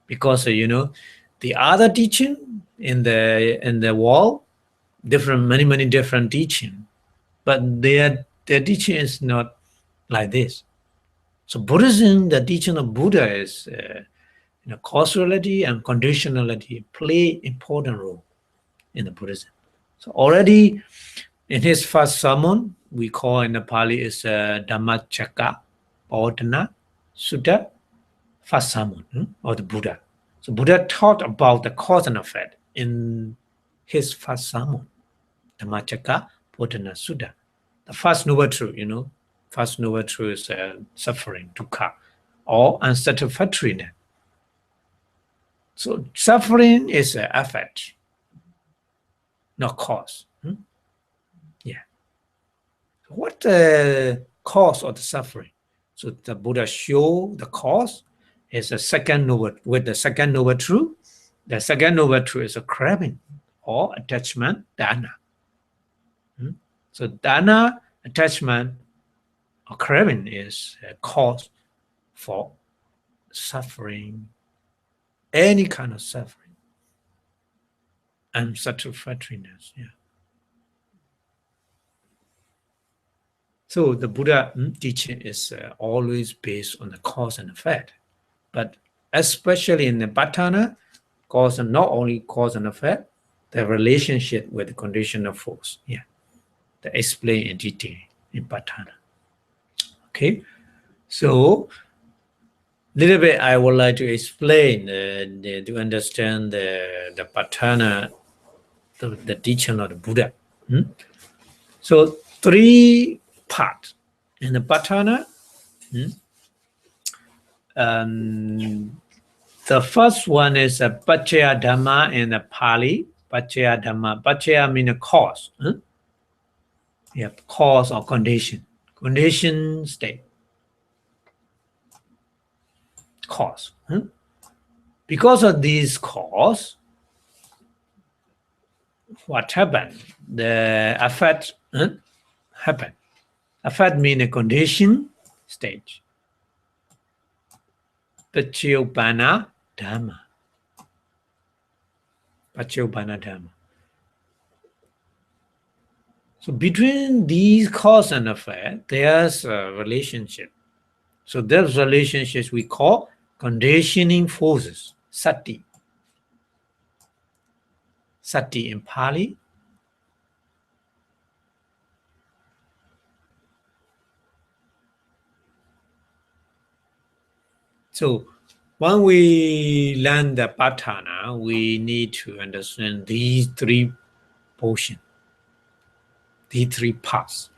because the other teaching in the world, many different teaching, but their teaching is not like this. So Buddhism, the teaching of Buddha is causality and conditionality play important role in the Buddhism. So already in his first sermon, we call in the Pali is Dhammacakka Pavatana Sutta, first sermon of the Buddha. So Buddha taught about the cause and effect in his first sermon, Dhammacakka Pavatana Sutta. The first noble truth, first noble truth is suffering, dukkha, or unsatisfactoriness. So suffering is an effect, not cause. Yeah. What the cause of the suffering? So the Buddha show the cause is a second noble, with the second noble truth. The second noble truth is a craving or attachment, dana. So dana, attachment, or craving is a cause for suffering, any kind of suffering, unsatisfactoriness. Yeah. So the Buddha teaching is always based on the cause and effect, but especially in the Patana, cause and not only cause and effect, the relationship with the conditional force. Yeah, they explain in detail in Patana. Okay, so little bit I would like to explain to understand the Patana, the teaching of the Buddha. So three parts in the Patana. The first one is a Paccaya Dhamma in the Pali. Paccaya Dhamma. Paccaya means a cause. Yeah, cause or condition. Condition state. Cause. Because of this cause, what happened? The effect happened. Effect means a condition stage. Paṭṭhāna Dhamma. Paṭṭhāna Dhamma. So between these cause and effect, there's a relationship. So those relationships we call conditioning forces, sati. Sati in Pali. So when we learn the Patana, we need to understand these three portions, these three parts.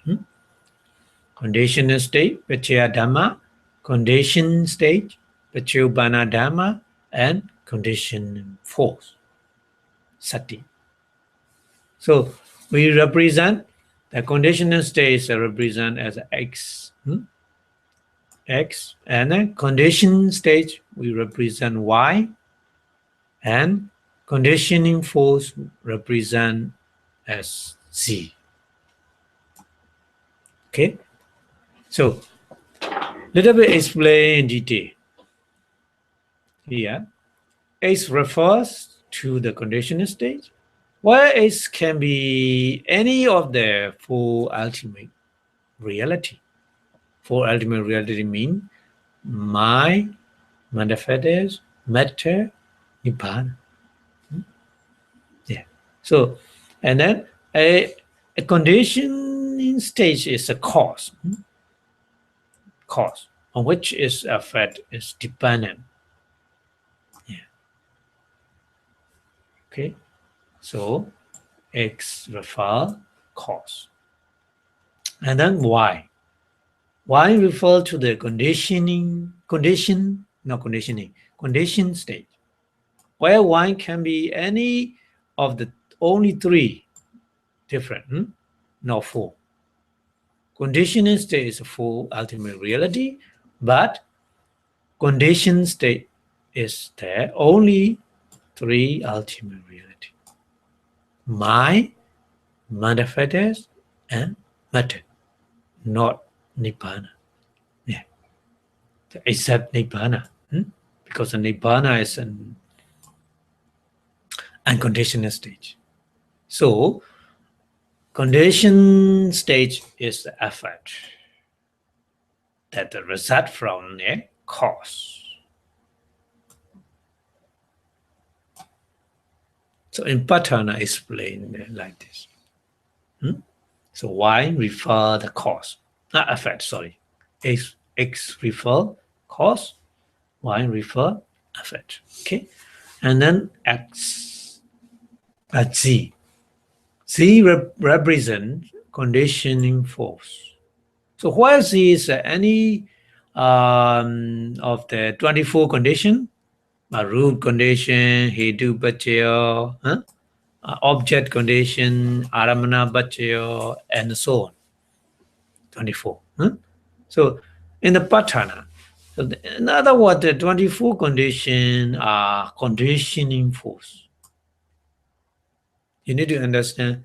Conditional state, Paccaya Dhamma, conditioned state, Paccaya Dhamma, and conditioned force, sati. So we represent the conditional states represent as X. X, and a conditioned state we represent Y, and conditioning force represent as Z. Okay, so little bit explain in detail. Here, X refers to the conditional state, where X can be any of the four ultimate reality. Four ultimate reality mean mind, manifest, matter, nibbana. Yeah. So, and then a conditioning stage is a cause. Cause on which its effect is dependent. Yeah. Okay. So X refer cause. And then Y. Y refer to the conditioning state, where Y can be any of the only three different, not four. Conditioning state is a full ultimate reality, but conditioned state is there only three ultimate reality: mind, manifest, and matter, not nibbana. Yeah, except nibbana, because the nibbana is an unconditional stage. So, conditioned stage is the effect that the result from a cause. So in Patana explained like this. So Y refer the cause, not effect, sorry. X refer cause, Y refer effect. Okay. And then X at Z. Z represent conditioning force. So where Z is any of the 24 condition, root condition, hetu paccaya, object condition, aramana paccaya, and so on. 24. So in the Patana, so in other words, the 24 condition are conditioning force. You need to understand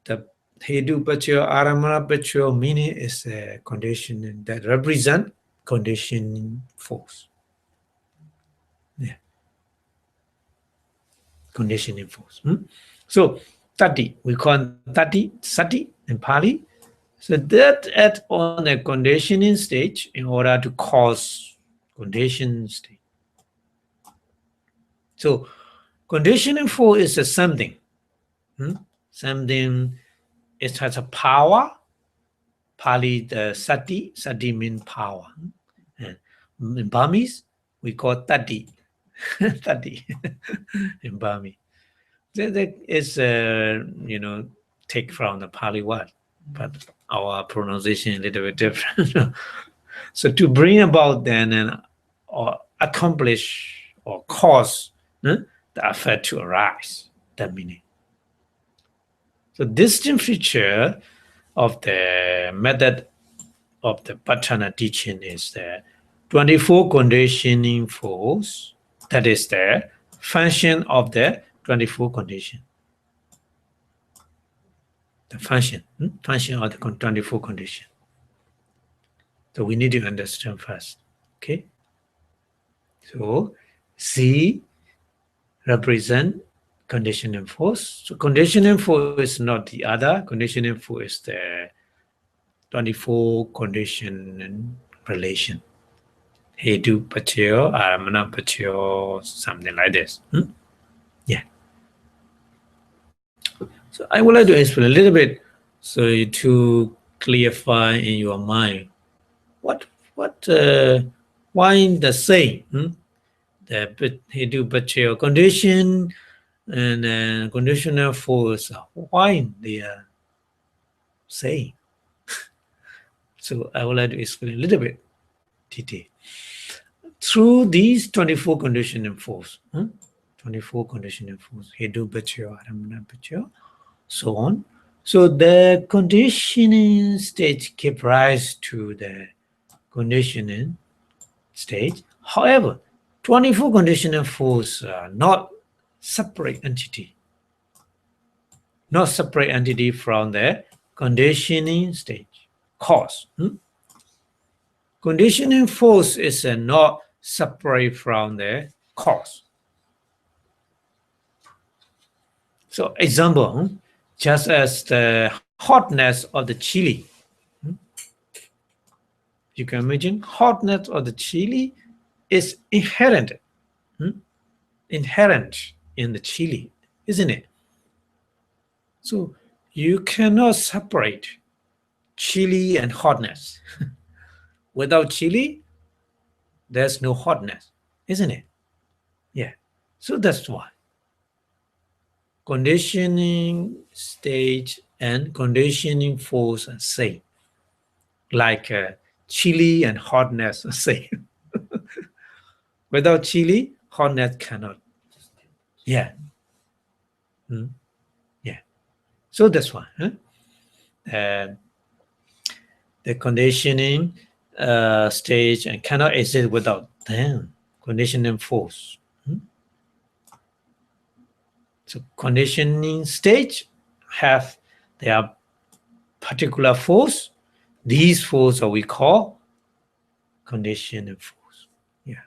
the hetu paccaya, aramana paccaya meaning is a condition that represent conditioning force. Yeah. Conditioning force. So 30, we call 30 sati in Pali. So that act on a conditioning stage in order to cause conditioning state. So conditioning force is a something. Something, it has a power. Pali, the sati means power. And in Burmese, we call tati. Tati in Burmese. That is, take from the Pali word, but our pronunciation is a little bit different. So to bring about then or accomplish or cause the effect to arise, that meaning. So distinct feature of the method of the Patana teaching is the 24 conditioning force, that is the function of the 24 condition. The function of the 24 condition. So we need to understand first. Okay. So Z represent conditioning force. So conditioning force is not the other. Conditioning force is the 24 condition relation. Hetu Pachayo, Aramana Pachayo, something like this. Yeah. So I would like to explain a little bit so to clarify in your mind what why the same the Hetu Pachayo condition and conditional force, why they are same. So I would like to explain a little bit detail. Through these 24 conditioning force, 24 conditioning force, Hedu Bachyo, Aramana Bachyo, so on. So the conditioning stage give rise to the conditioning stage. However, 24 conditioning force are not separate entity, not separate entity from the conditioning stage. Cause. Conditioning force is not separate from the cause. So example, just as the hotness of the chili, you can imagine hotness of the chili is inherent in the chili, isn't it? So you cannot separate chili and hotness. Without chili, there's no hotness, isn't it? Yeah. So that's why conditioning stage and conditioning force are same. Like chili and hotness are same. Without chili, hotness cannot. Yeah. Yeah. So that's why. The conditioning stage and cannot exist without them. Conditioning force. So conditioning stage have their particular force. These force are we call conditioning force. Yeah.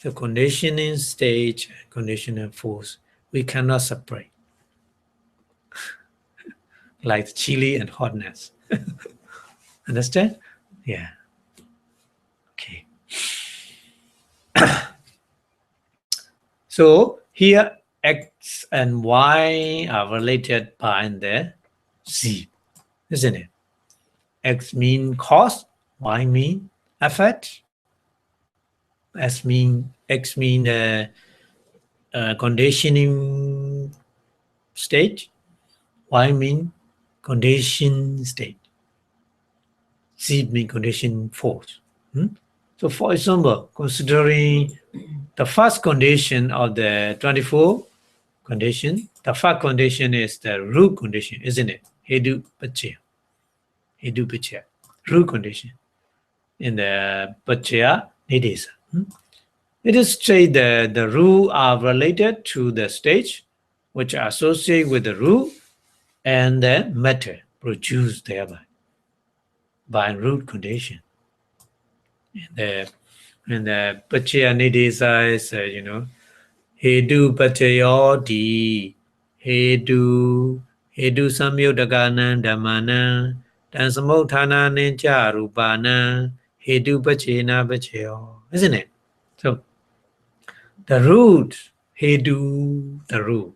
The conditioning stage and conditioning force we cannot separate. Like chili and hotness. Understand? Yeah. Okay. So here X and Y are related by the Z, isn't it? X mean cause, Y mean effect, X mean conditioning state, Y mean condition state, Z mean condition force. So for example, considering the first condition of the 24 condition, the first condition is the root condition, isn't it? Hedu Pachya. Hedu Pachya. Root condition. In the Pachya Nidesa. It is said that the root are related to the stage which are associated with the root and the matter produced thereby by root condition. And the Pachya Nidesa is, Hedu Pachayoti, Hedu Samyodagana Dhammana, Tansamotthana Ninja Rupana, Hedu Pachena Pachayo. Isn't it? So the root, Hedu, the root.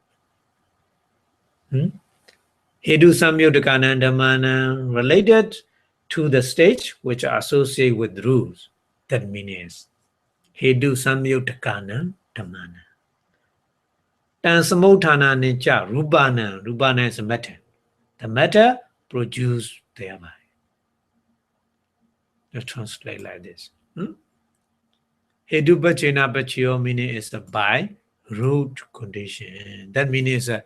Hedu Samyodagana Dhammana related to the stage which are associated with rules. That means Hedu Samyodagana Dhammana. Tansamotthana Ninja Rupana. Rupana is a matter. The matter produced thereby. You translate like this. Hedu Bachena Bachyo meaning is a by root condition. That means it's a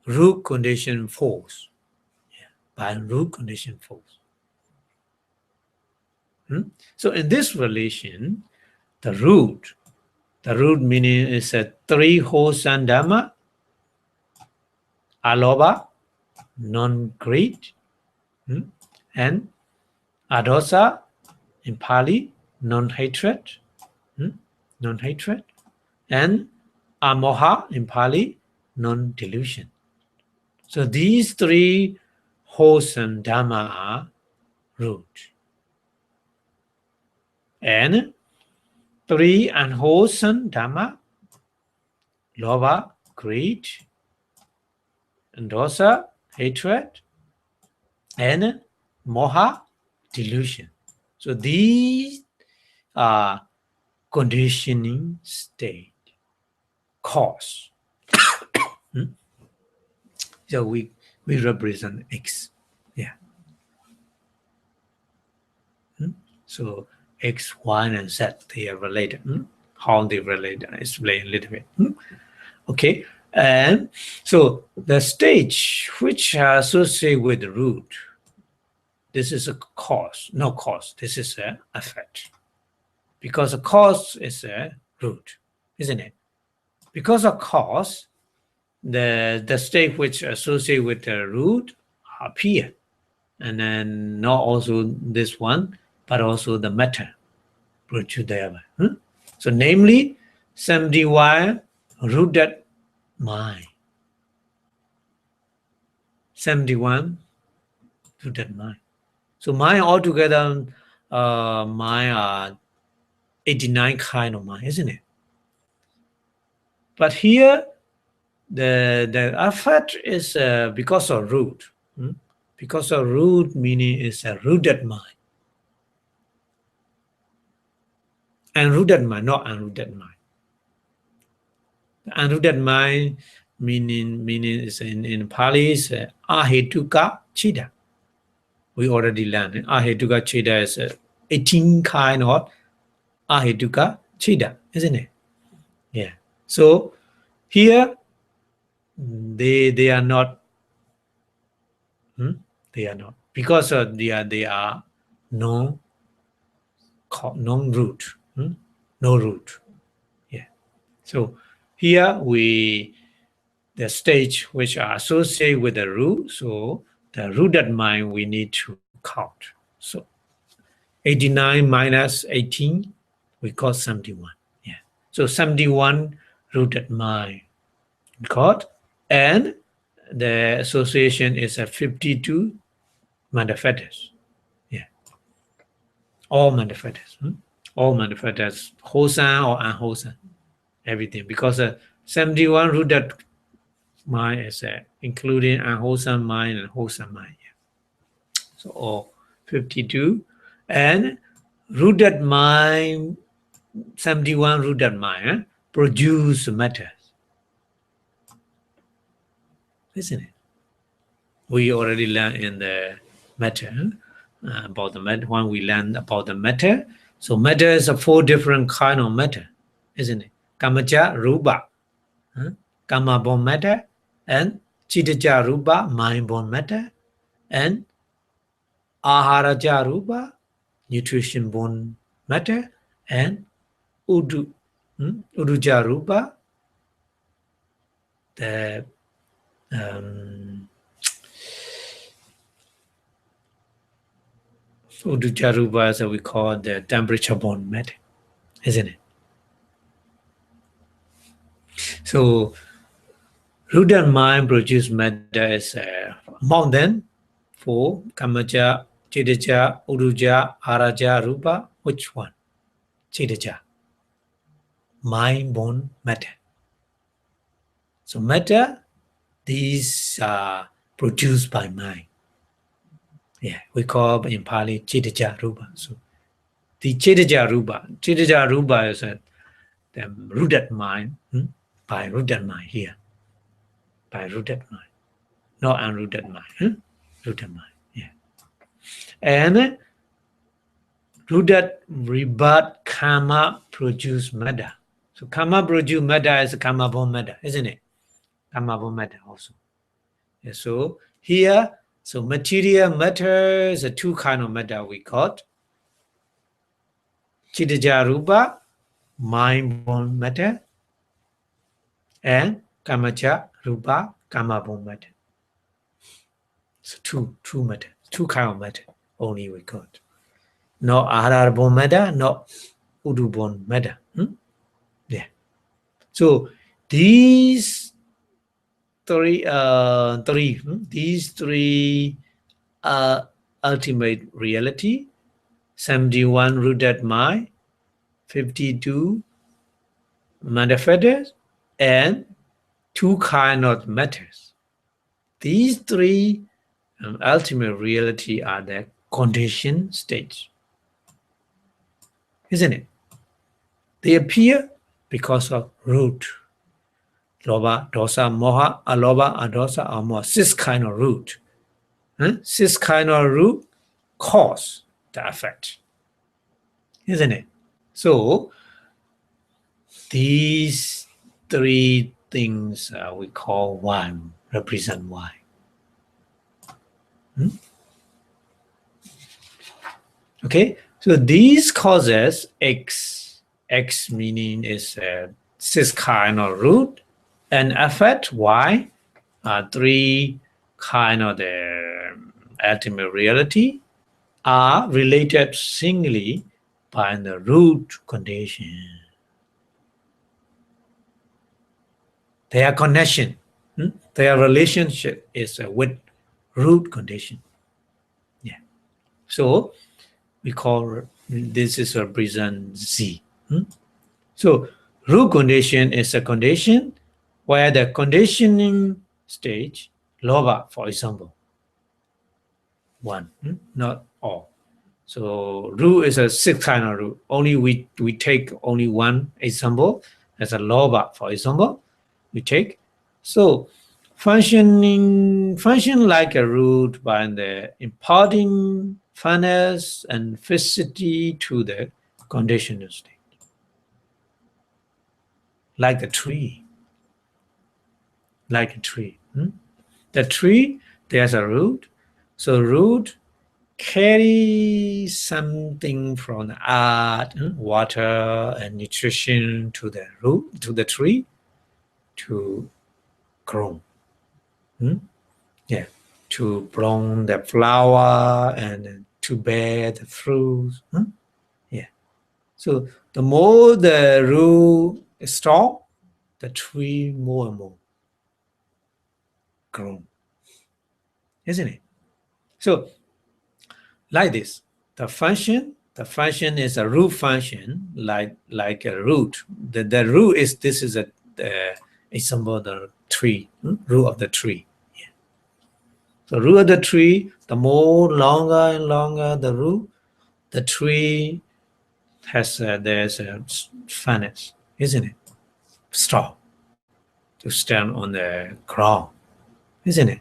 root condition force. Yeah, by root condition force. So in this relation, the root meaning is a three wholesome Dhamma, aloba, non-greed, and adosa, in Pali, non-hatred, non-hatred, and amoha in Pali, non-delusion. So these three wholesome Dhamma are root. And three unwholesome Dhamma, lobha, greed, and dosa, hatred, and moha, delusion. So these are conditioning state, cause. So we represent X. Yeah. So X, Y, and Z, they are related. How they relate, I explain a little bit. Okay. And so the stage which are associated with the root, this is a cause, no cause, this is an effect. Because a cause is a root, isn't it? Because of cause, the state which associated with the root appear. And then not also this one, but also the matter produced thereby. So namely, 71 rooted mind. 71 rooted mind. So mind altogether, mind are 89 kind of mind, isn't it? But here, the effect is because of root. Because of root meaning is a rooted mind. Unrooted mind, not unrooted mind. Unrooted mind meaning is in Pali is ahetuka chida. We already learned ahetuka chida is 18 kind of ahetuka chida, isn't it? Yeah. So here they are not. They are not because they are no root. No root. Yeah. So here the stage which are associated with the root. So the rooted mind we need to count. So 89 minus 18, we got 71. Yeah. So 71 rooted mind got, and the association is a 52 manifestos. Yeah. All manifestos. All manifestos, wholesome or unwholesome, everything. Because 71 rooted mind is including unwholesome mind and wholesome mind. Yeah. So all 52. And rooted mind, 71 rooted mind produce matters. Isn't it? We already learned in the matter about the matter. When we learned about the matter, so matter is a 4 different kind of matter, isn't it? Kamaja, rupa, kama born matter, and chittaja rupa, mind born matter, and aharaja rupa, nutrition born matter, and uduja rupa, the uduja rupa, as we call the temperature born matter, isn't it? So rooted mind produce matter is more than 4 kamaja, chittaja, uduja, araja, rupa. Which one? Chittaja. Mind born matter. So matter, these are produced by mind. Yeah, we call in Pali chittaja rupa. So the chittaja rupa is the rooted mind, by rooted mind here. By rooted mind. Not unrooted mind. Rooted mind. Yeah. And rooted rebirth karma produce matter. So karma produce matter is karma born matter, isn't it? Karma born matter also. Yeah, so here, so material matter is a 2 kind of matter we call chittaja rupa, mind born matter, and kamacha rupa, karma born matter. So two matter, 2 kind of matter only we got. not Aharabon matter, not Udubon matter. Yeah. So these three are ultimate reality, 71 rooted mind, 52 manifested, and 2 kind of matters. These three ultimate reality are the condition stage, isn't it? They appear because of root. Loba, dosa, moha, aloba, adosa, amoha. 6 kind of root. 6 kind of root cause the effect, isn't it? So these three things we call one, represent one. Okay, so these causes x meaning is 6 kind of root, and affect y, 3 kind of the ultimate reality, are related singly by the root condition. Their connection, their relationship is with root condition. Yeah. So we call this is represent Z. So root condition is a condition where the conditioning stage, loba, for example, one, not all. So root is a 6 kind of root. Only we take only one example as a loba, for example, we take. So function like a root by the imparting fineness and fixity to the conditional state. Like a tree. Like a tree. The tree, there's a root. So root carry something from the earth, water and nutrition to the root, to the tree, to grow. Yeah, to bloom the flower and to bear the fruit. Yeah. So the more the root is strong, the tree more and more grow. Isn't it? So like this, the function is a root function, like a root. The root is, this is a example of the tree, root of the tree. Yeah. So root of the tree, the more longer and longer the root, the tree has there's a fineness, isn't it? Strong to stand on the ground, isn't it?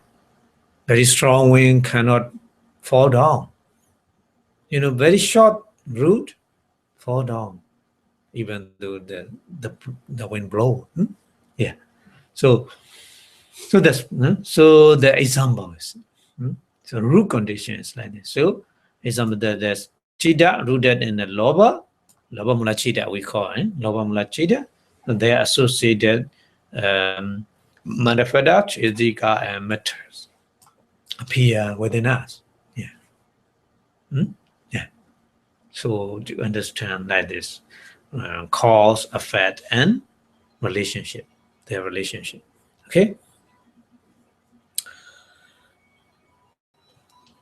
Very strong wind cannot fall down. Very short root fall down, even though the wind blow. Yeah. So that's so the example is so root condition is like this. So example there's chida rooted in the loba mula chida we call it loba mula chida. They are associated manifestat, idika, and matters appear within us. Yeah. Yeah. So to understand like this, cause, effect, and relationship, their relationship. Okay.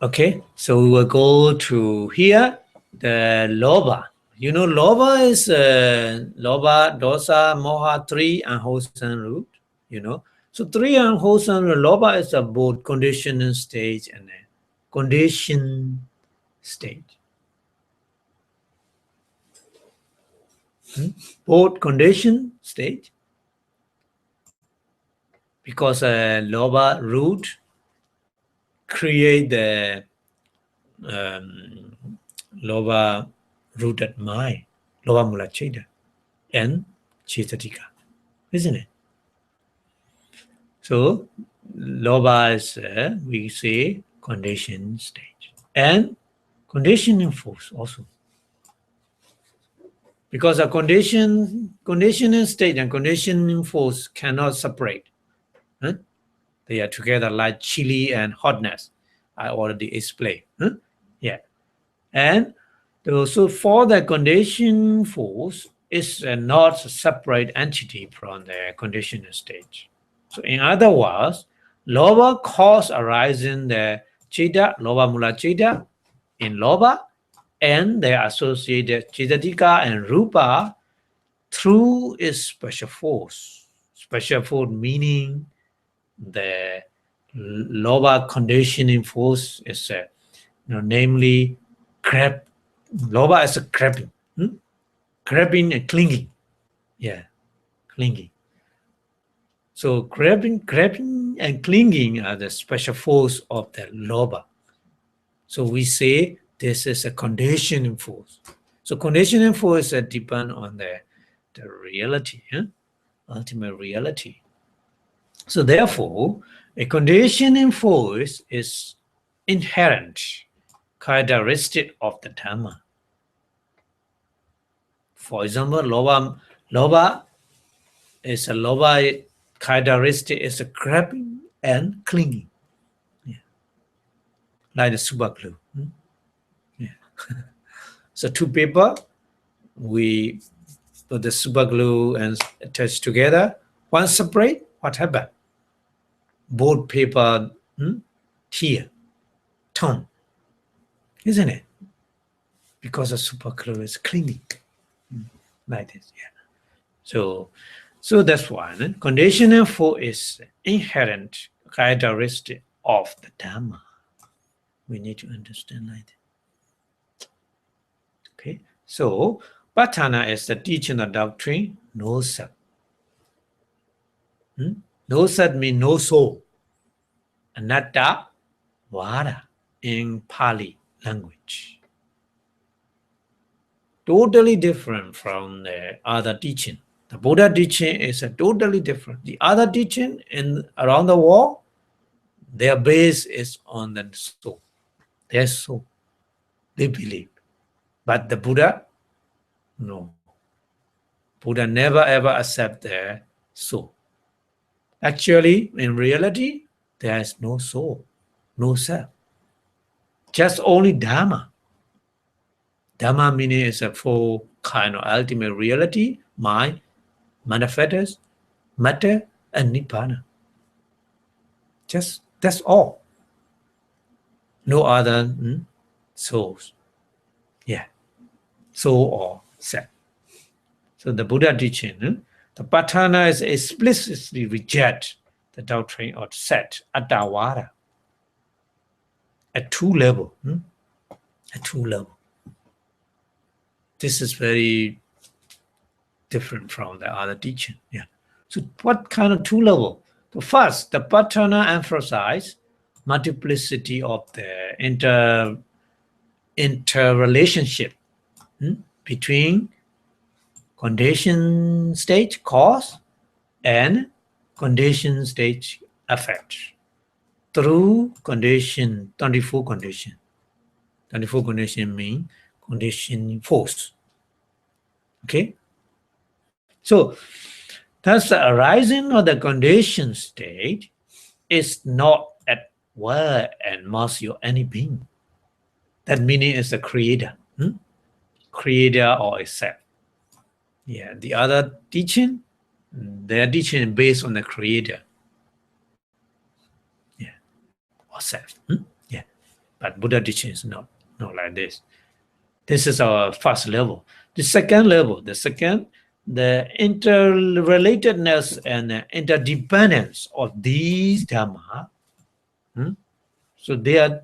Okay. So we will go to here. The loba. Loba is loba, dosa, moha, 3 unwholesome root. So 3 unwholesome root. Loba is a both conditioning stage and a condition stage. Both condition stage, because loba root create the loba rooted mind, loba mula cheda, and chitatika, isn't it? So loba is we say condition stage and conditioning force also, because a conditioning state and conditioning force cannot separate. They are together like chili and hotness. I already explained. Yeah. And So for the conditioned force, is not a separate entity from the conditional stage. So in other words, lower cause arising the chitta, lower mula chitta in lower, and their associated chittatika and rupa through its special force. Special force meaning the lower conditioning force is namely grab. Lower is a grabbing, grabbing and clinging. Yeah, clinging. So grabbing and clinging are the special force of the loba. So we say this is a conditioning force. So conditioning force depend on the reality, ultimate reality. So therefore, a conditioning force is inherent characteristic of the Dhamma. For example, loba is a loba characteristic is a grabbing and clinging, like the super glue. Yeah. So two paper, we put the super glue and attach together. One separate, what happened? Both paper tear, torn, isn't it? Because the super glue is clinging like this. Yeah. So that's why conditional force is inherent characteristic of the Dhamma. We need to understand like that. Okay. So Patana is the teaching of doctrine, no self. No self means no soul. Anatta vada in Pali language. Totally different from the other teaching. The Buddha teaching is a totally different. The other teaching in around the world, their base is on the soul. Their soul. They believe. But the Buddha, no. Buddha never ever accept their soul. Actually, in reality, there is no soul, no self. Just only Dhamma. Dhamma meaning is a full kind of ultimate reality, mind, manifests, matter, and Nibbana. Just that's all. No other souls. Yeah. Soul or self. So the Buddha teaching, the Paṭṭhāna is explicitly reject the doctrine of set, attavada, at two level. At two level. This is very different from the other teaching. Yeah. So what kind of two level? So first, the Paṭṭhāna emphasize multiplicity of the interrelationship between condition state cause and condition state effect through condition 24 condition. 24 condition mean condition force. Okay. So thus the arising of the condition state is not at will and mercy of any being. That meaning is the creator. Creator or a self. Yeah. The other teaching, their teaching is based on the creator. Yeah. Or self. Yeah. But Buddha teaching is not like this. This is our first level. The second level, the interrelatedness and interdependence of these Dhamma. So they are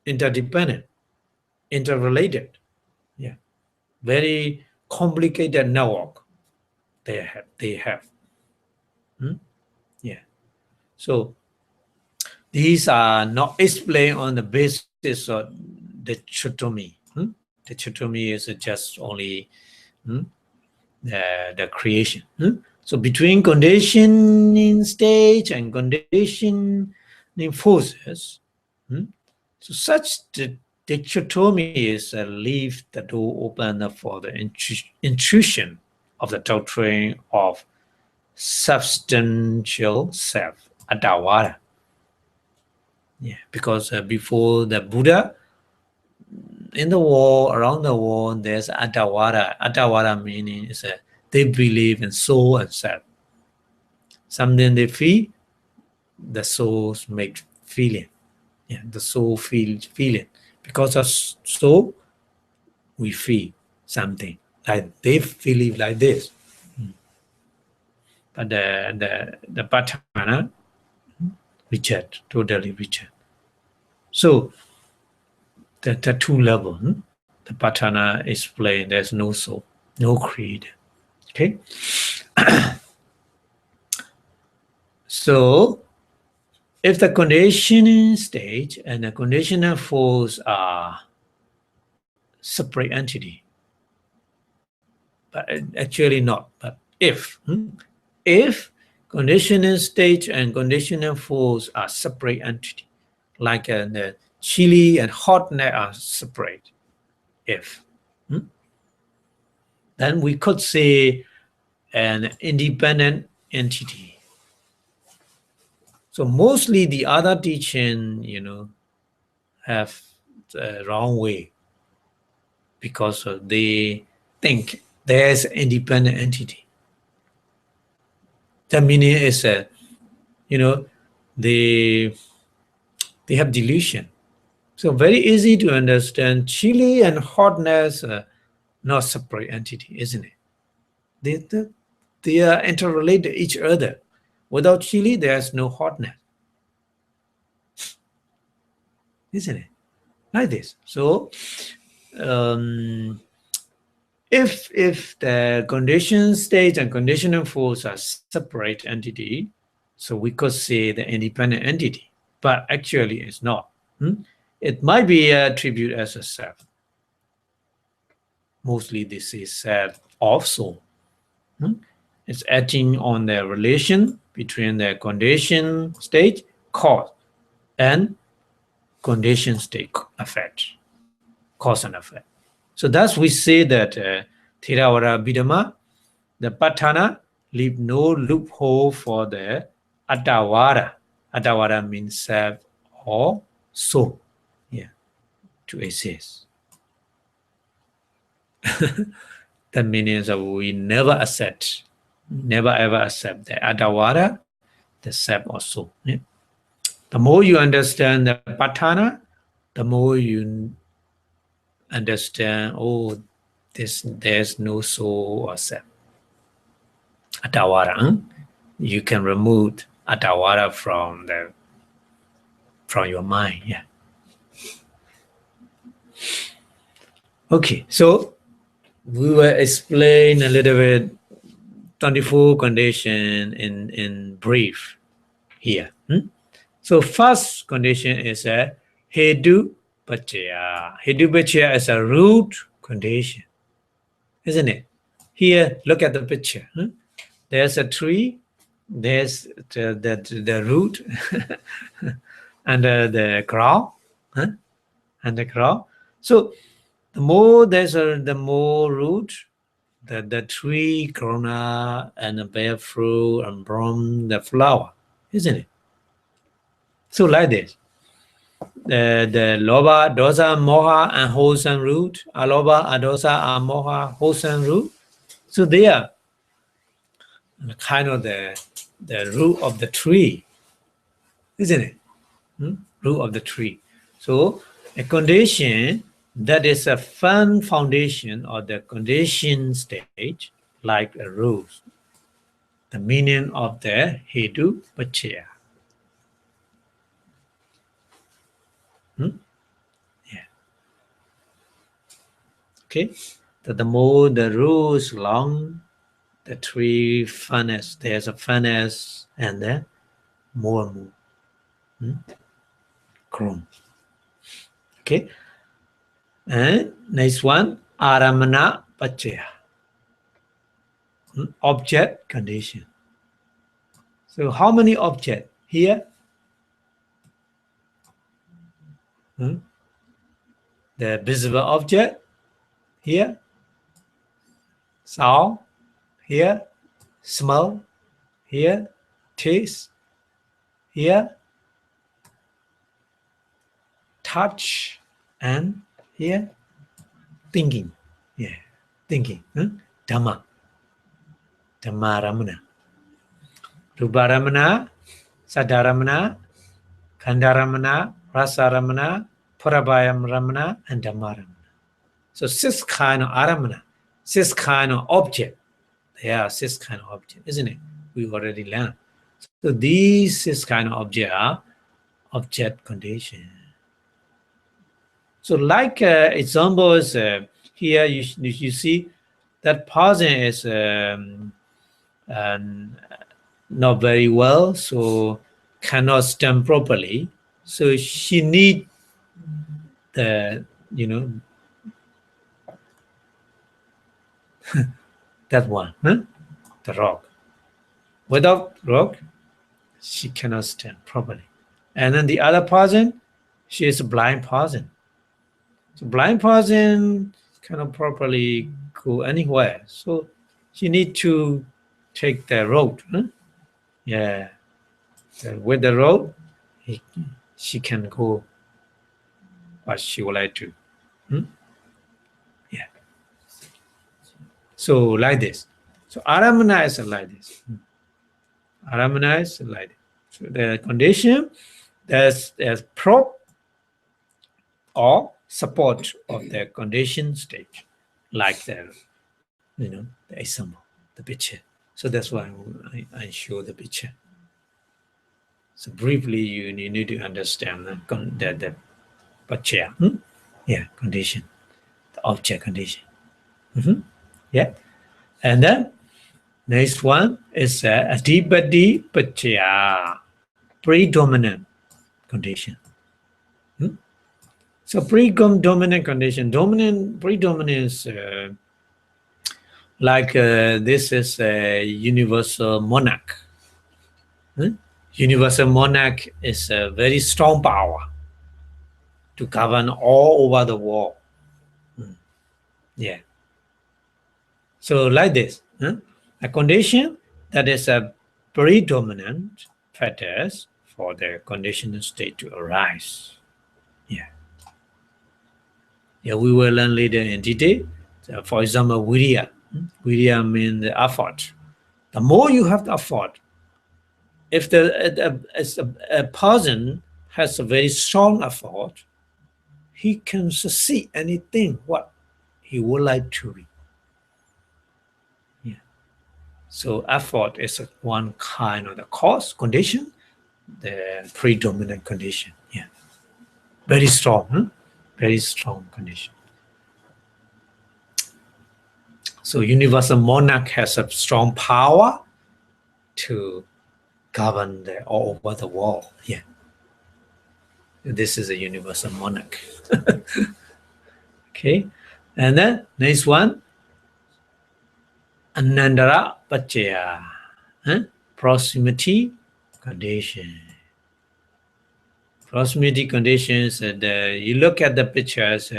interdependent, interrelated. Yeah. Very complicated network they have. Yeah. So these are not explained on the basis of the dichotomy. The dichotomy is just only the creation. So between conditioning stage and conditioning forces, so such the dichotomy is leave the door open for the intrusion of the doctrine of substantial self, attavada. Yeah, because before the Buddha, in the world, around the world, there's Attavada. Attavada meaning is they believe in soul and self. Something they feel, the souls make feeling. Yeah, the soul feels feeling. Because of soul, we feel something. Like they believe like this. But the Patana reject, totally reject. So the two level, the Patana explain there's no soul, no creed. Okay. So if the conditioning stage and the conditional force are separate entity, but actually not. But if conditioning stage and conditional force are separate entity, like the chili and hotness are separate, if then we could say an independent entity. So mostly the other teaching, have the wrong way because they think there's independent entity. The meaning is that, they have delusion. So very easy to understand. Chili and hotness are not separate entity, isn't it? They are interrelated each other. Without chili, there's no hotness, isn't it? Like this. So if the condition state and conditional force are separate entity, so we could say the independent entity, but actually it's not. It might be attributed as a self. Mostly this is self also. It's acting on the relation between the condition state cause and condition state effect, cause and effect. So thus we say that Theravada Abhidhamma, the Patana, leave no loophole for the Attavada. Attavada means self or soul, to exist. That means that we never accept, never ever accept the Attavada, the self or soul. The more you understand the Patana, the more you understand, there's no soul or self. Attavada, you can remove Attavada from your mind. Yeah. Okay, so we will explain a little bit 24 condition in brief here. So first condition is a hedu pachaya. Hedu pachaya is a root condition, isn't it? Here, look at the picture. There's a tree, there's the root and the ground, and the ground. So the more the more root, the tree grown up and bear fruit and bloom the flower, isn't it? So like this, the loba, dosa, moha, and wholesome root, aloba, adosa, amoha, wholesome root. So they are kind of the root of the tree, isn't it? Root of the tree. So a condition that is a firm foundation or the condition stage, like a rose. The meaning of the hedu pachaya. Yeah. Okay. The more the roots long, the tree furnace, there's a furnace, and then more and more grown. Okay. And next one, aramana pachaya. Object condition. So how many objects here? The visible object here, sound here, smell here, taste here, touch and Here, thinking. Yeah, thinking. Dhamma. Dhamma Ramana. Rupa Ramana, Saddha Ramana, Khandha Ramana, Rasa Ramana, Prabhayam Ramana, and Dhamma Ramana. So 6 kind of aramana, 6 kind of object. There are 6 kind of object, isn't it? We already learned. So these 6 kind of object are object condition. So like examples here, you see that person is not very well, so cannot stand properly. So she need the, that one, the rock. Without rock, she cannot stand properly. And then the other person, she is a blind person. So blind person cannot properly go anywhere. So she need to take the road. Yeah. So with the road, she can go what she would like to. Yeah. So like this. So aramana is like this. Aramana is like this. So the condition, there's prop or support of the condition stage, like the the example, the picture. So that's why I show the picture. So briefly, you need to understand the picture. Yeah, condition, the object condition. Yeah, and then next one is adhipati pachya, predominant condition. So predominant condition, predominance, like this is a universal monarch. Universal monarch is a very strong power to govern all over the world. Yeah. So like this, a condition that is a predominant factors for the conditional state to arise. Yeah. Yeah, we will learn later in detail. So for example, virya. Virya means the effort. The more you have the effort, if a person has a very strong effort, he can succeed anything what he would like to be. Yeah. So effort is one kind of the cause condition, the predominant condition. Yeah. Very strong, very strong condition. So universal monarch has a strong power to govern all over the world. Yeah. This is a universal monarch. Okay. And then next one, Anandara Pachaya, proximity condition. Proximity conditions, you look at the pictures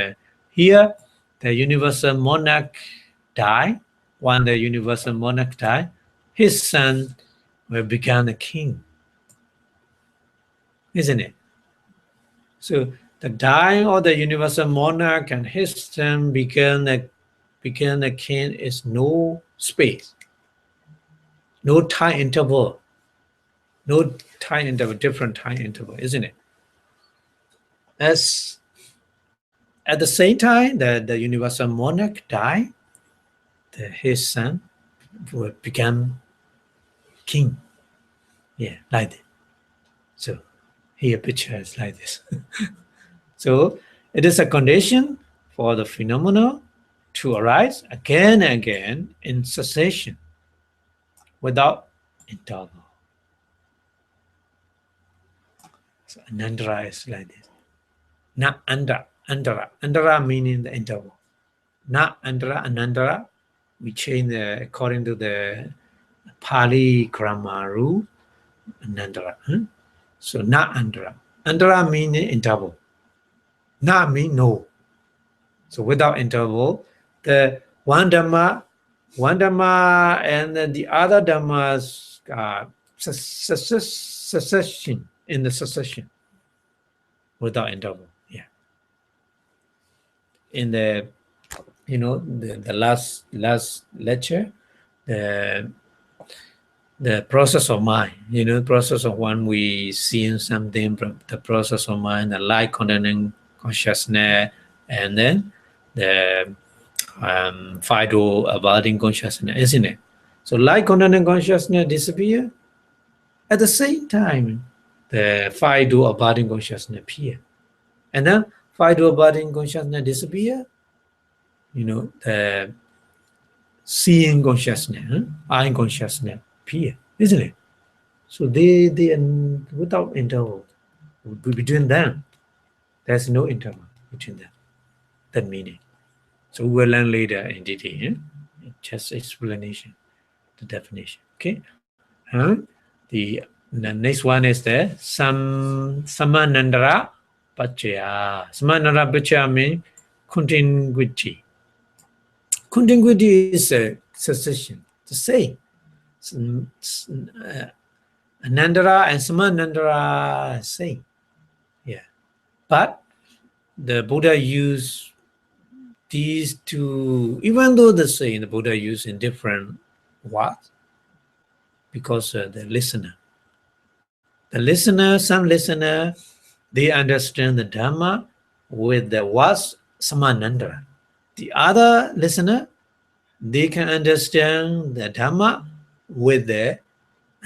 here, the universal monarch died. When the universal monarch died, his son will become a king, isn't it? So the dying of the universal monarch and his son became a king is no space, no time interval, different time interval, isn't it? As at the same time that the universal monarch died, his son will become king. Yeah, like that. So here picture is like this. So it is a condition for the phenomena to arise again and again in succession without interval. So Anandara is like this. Na Andara meaning the interval. Na Anandara, we change according to the Pali grammar rule, Anandara. So na Andara. Andara means interval. Na means no. So without interval, the one Dhamma and then the other Dhammas succession in the succession without interval. Yeah. in the the last lecture, the process of mind, process of when we seeing something, the process of mind, the light containing consciousness, and then the Fido abiding consciousness, isn't it? So light containing consciousness disappear. At the same time, the Fido abiding consciousness appear. And then Fido abiding consciousness disappear. The seeing consciousness, eye consciousness appear, isn't it? So they without interval between them, there's no interval between them. That meaning. So we'll learn later in detail. Just explanation, the definition. Okay. The next one is the samanandara pachaya. Samanandara pachaya means continuity. Continuity is a succession, the same. Anandara and samanandara same. Yeah. But the Buddha used these two, even though the same, the Buddha used in different words, because the listener, some listener, they understand the Dhamma with the words samanandara. The other listener, they can understand the Dhamma with the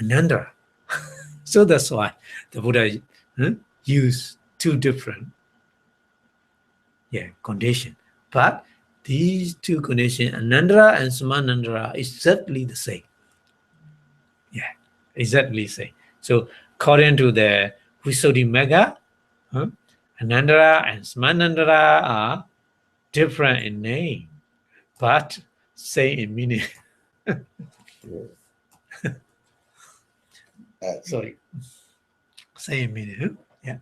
anandara. So that's why the Buddha used two different conditions. But these two conditions, anandara and samanandara, is exactly the same. Yeah, exactly the same. So according to the Visuddhimagga, anandara and samanandara are different in name, but same in meaning. Sorry. Same meaning. Yeah.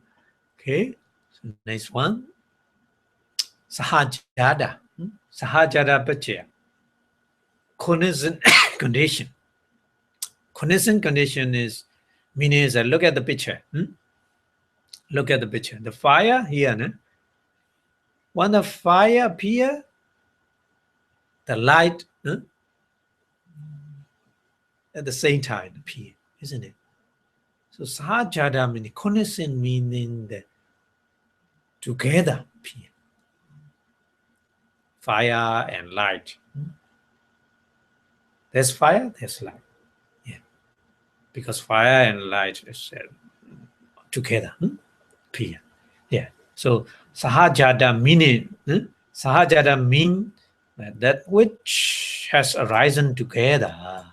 Okay. So next one. Sahajada. Sahajada pachaya. Cognizant condition. Cognizant condition is meaning is look at the picture. Look at the picture. The fire here. When the fire appear, the light at the same time appear, isn't it? So sahajada meaning cognizant, meaning that together appear. Fire and light. There's fire, there's light. Yeah. Because fire and light is together appear. Yeah. So sahajada meaning, sahajada mean that which has arisen together.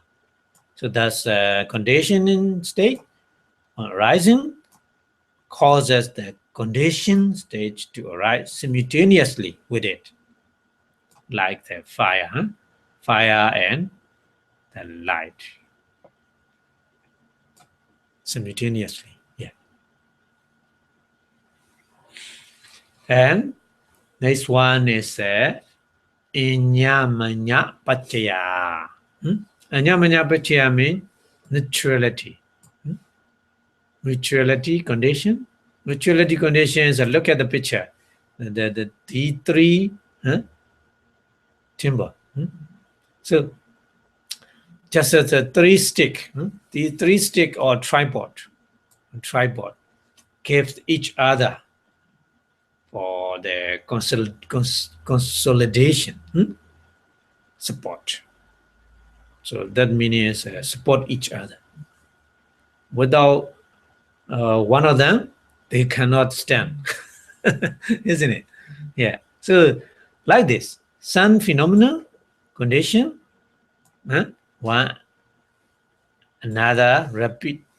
So that's conditioning state arising causes the conditioned stage to arise simultaneously with it, like the fire, fire and the light simultaneously. Yeah. And next one is inyamanya pachaya. Inyamanya pachaya means neutrality. Neutrality condition. Neutrality condition is a look at the picture. The three timber. So just as a three stick, the three stick or tripod gives each other for the consolidation support. So that means support each other. Without one of them, they cannot stand, isn't it? Yeah. So like this, sun phenomena condition, one another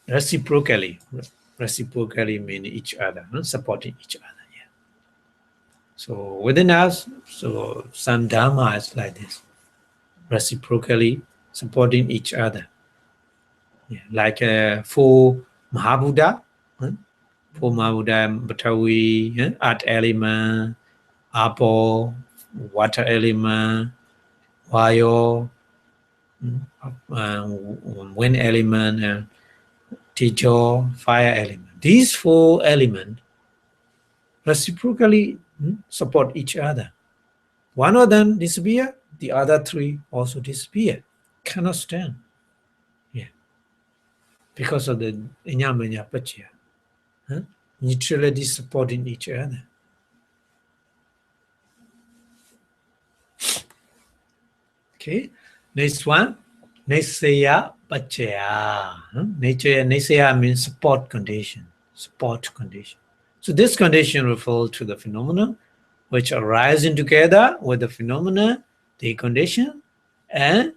reciprocally mean each other, supporting each other. Yeah. So within us, so some Dhamma is like this, reciprocally supporting each other. Yeah. Like four Mahabuddha, Batawi, earth element, Apo, water element, Vayo, wind element, and Tejo, fire element. These four elements reciprocally support each other. One of them disappear, the other three also disappear. Cannot stand. Yeah. Because of the inyamanya pacha. Huh? Neutrality supporting each other. Okay. Next one. Nesaya pachaya. Nesaya means support condition. Support condition. So this condition refers to the phenomena which arising together with the phenomena, the condition, and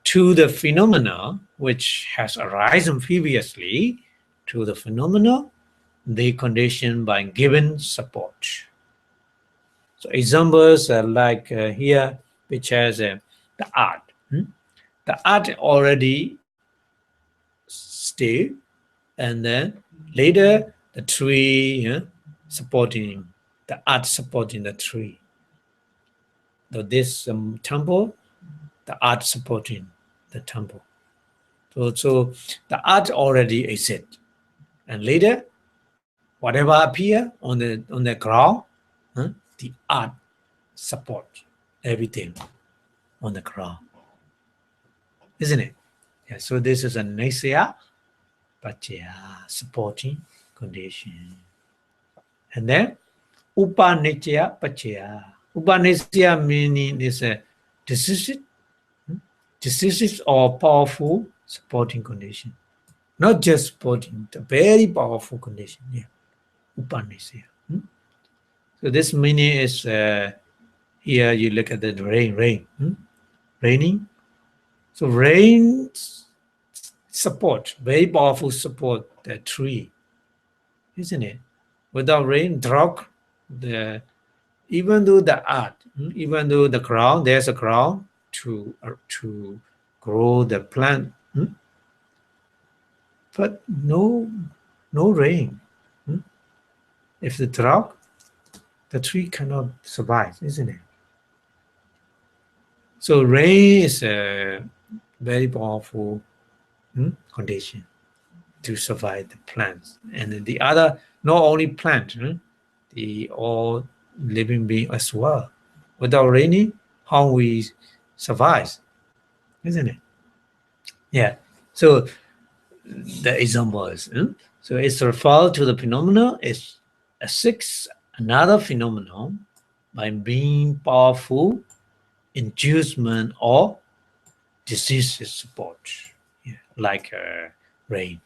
to the phenomena which has arisen previously to the phenomena, the condition by given support. So examples are like here, which has the art. The art already stay, and then later the tree supporting the art supporting the tree. So this temple, the art supporting the temple. So the art already exists, and later whatever appear on the ground, the art support everything on the ground, isn't it? Yeah. So this is a nesaya pachaya, supporting condition, and then upanechaya pachaya. Upanechaya meaning is a decisive or powerful supporting condition, not just supporting, the very powerful condition. Yeah, upanechaya. So this meaning is here. You look at the rain, raining. So rain support, very powerful support the tree, isn't it? Without rain, drought, even though the art, even though the ground, there's a ground to grow the plant, but no rain. If the drought, the tree cannot survive, isn't it? So rain is a very powerful condition to survive the plants, and then the other, not only plant, the all living being as well. Without raining, how we survive, isn't it? Yeah. So the example is, so it's referred to the phenomena is a six another phenomenon by being powerful inducement or disease support, like rain.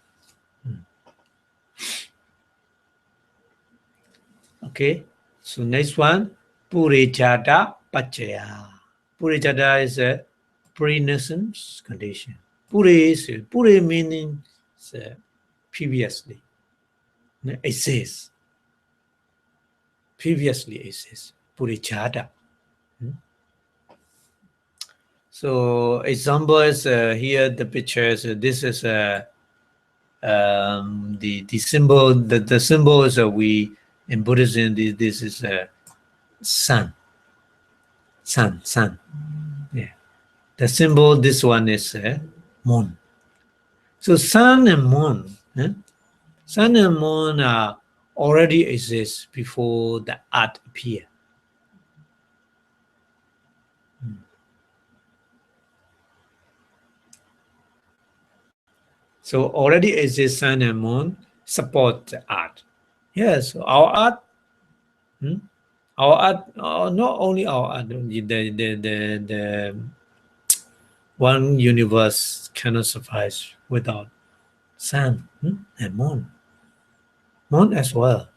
Okay, so next one, Purechata Pachaya. Purechata is a pre-nascence condition. Pure meaning previously. Exists. Previously exists. Purechata. So example is here the pictures. This is the symbol. The symbol is we in Buddhism. This is sun. Sun. Yeah. The symbol. This one is moon. So sun and moon. Sun and moon already exist before the art appear. So already exists sun and moon support the art. Yes, our art, not only our art, the one universe cannot survive without sun and moon. Moon as well.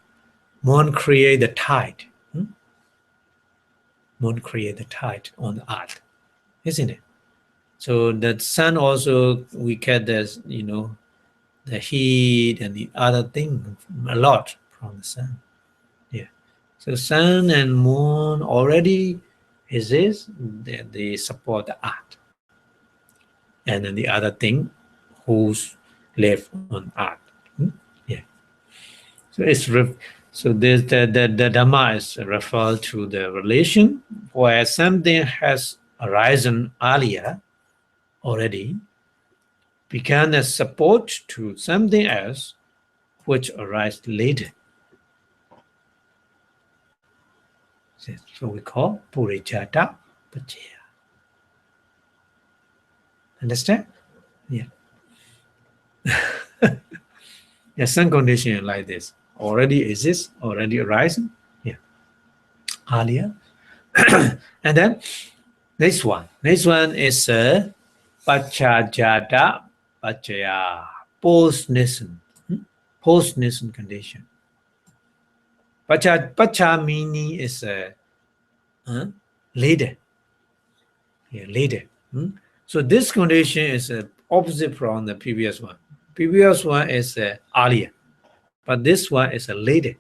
Moon create the tide. Moon create the tide on the art, isn't it? So the sun also, we get this, the heat and the other thing a lot from the sun. Yeah. So sun and moon already exist. They support the art. And then the other thing, who's live on art. Yeah. So so this the Dhamma is referred to the relation where something has arisen earlier already, began as support to something else which arises later. So we call Purijata Pachaya. Understand? Yeah. Yeah, some condition like this already exists, already arising. Yeah. Earlier. And then next one is Pachajata Pachaya, post-nascent. Post-nascent condition. Pacha meaning is later. Yeah, later. So this condition is opposite from the previous one. Previous one is earlier, but this one is later.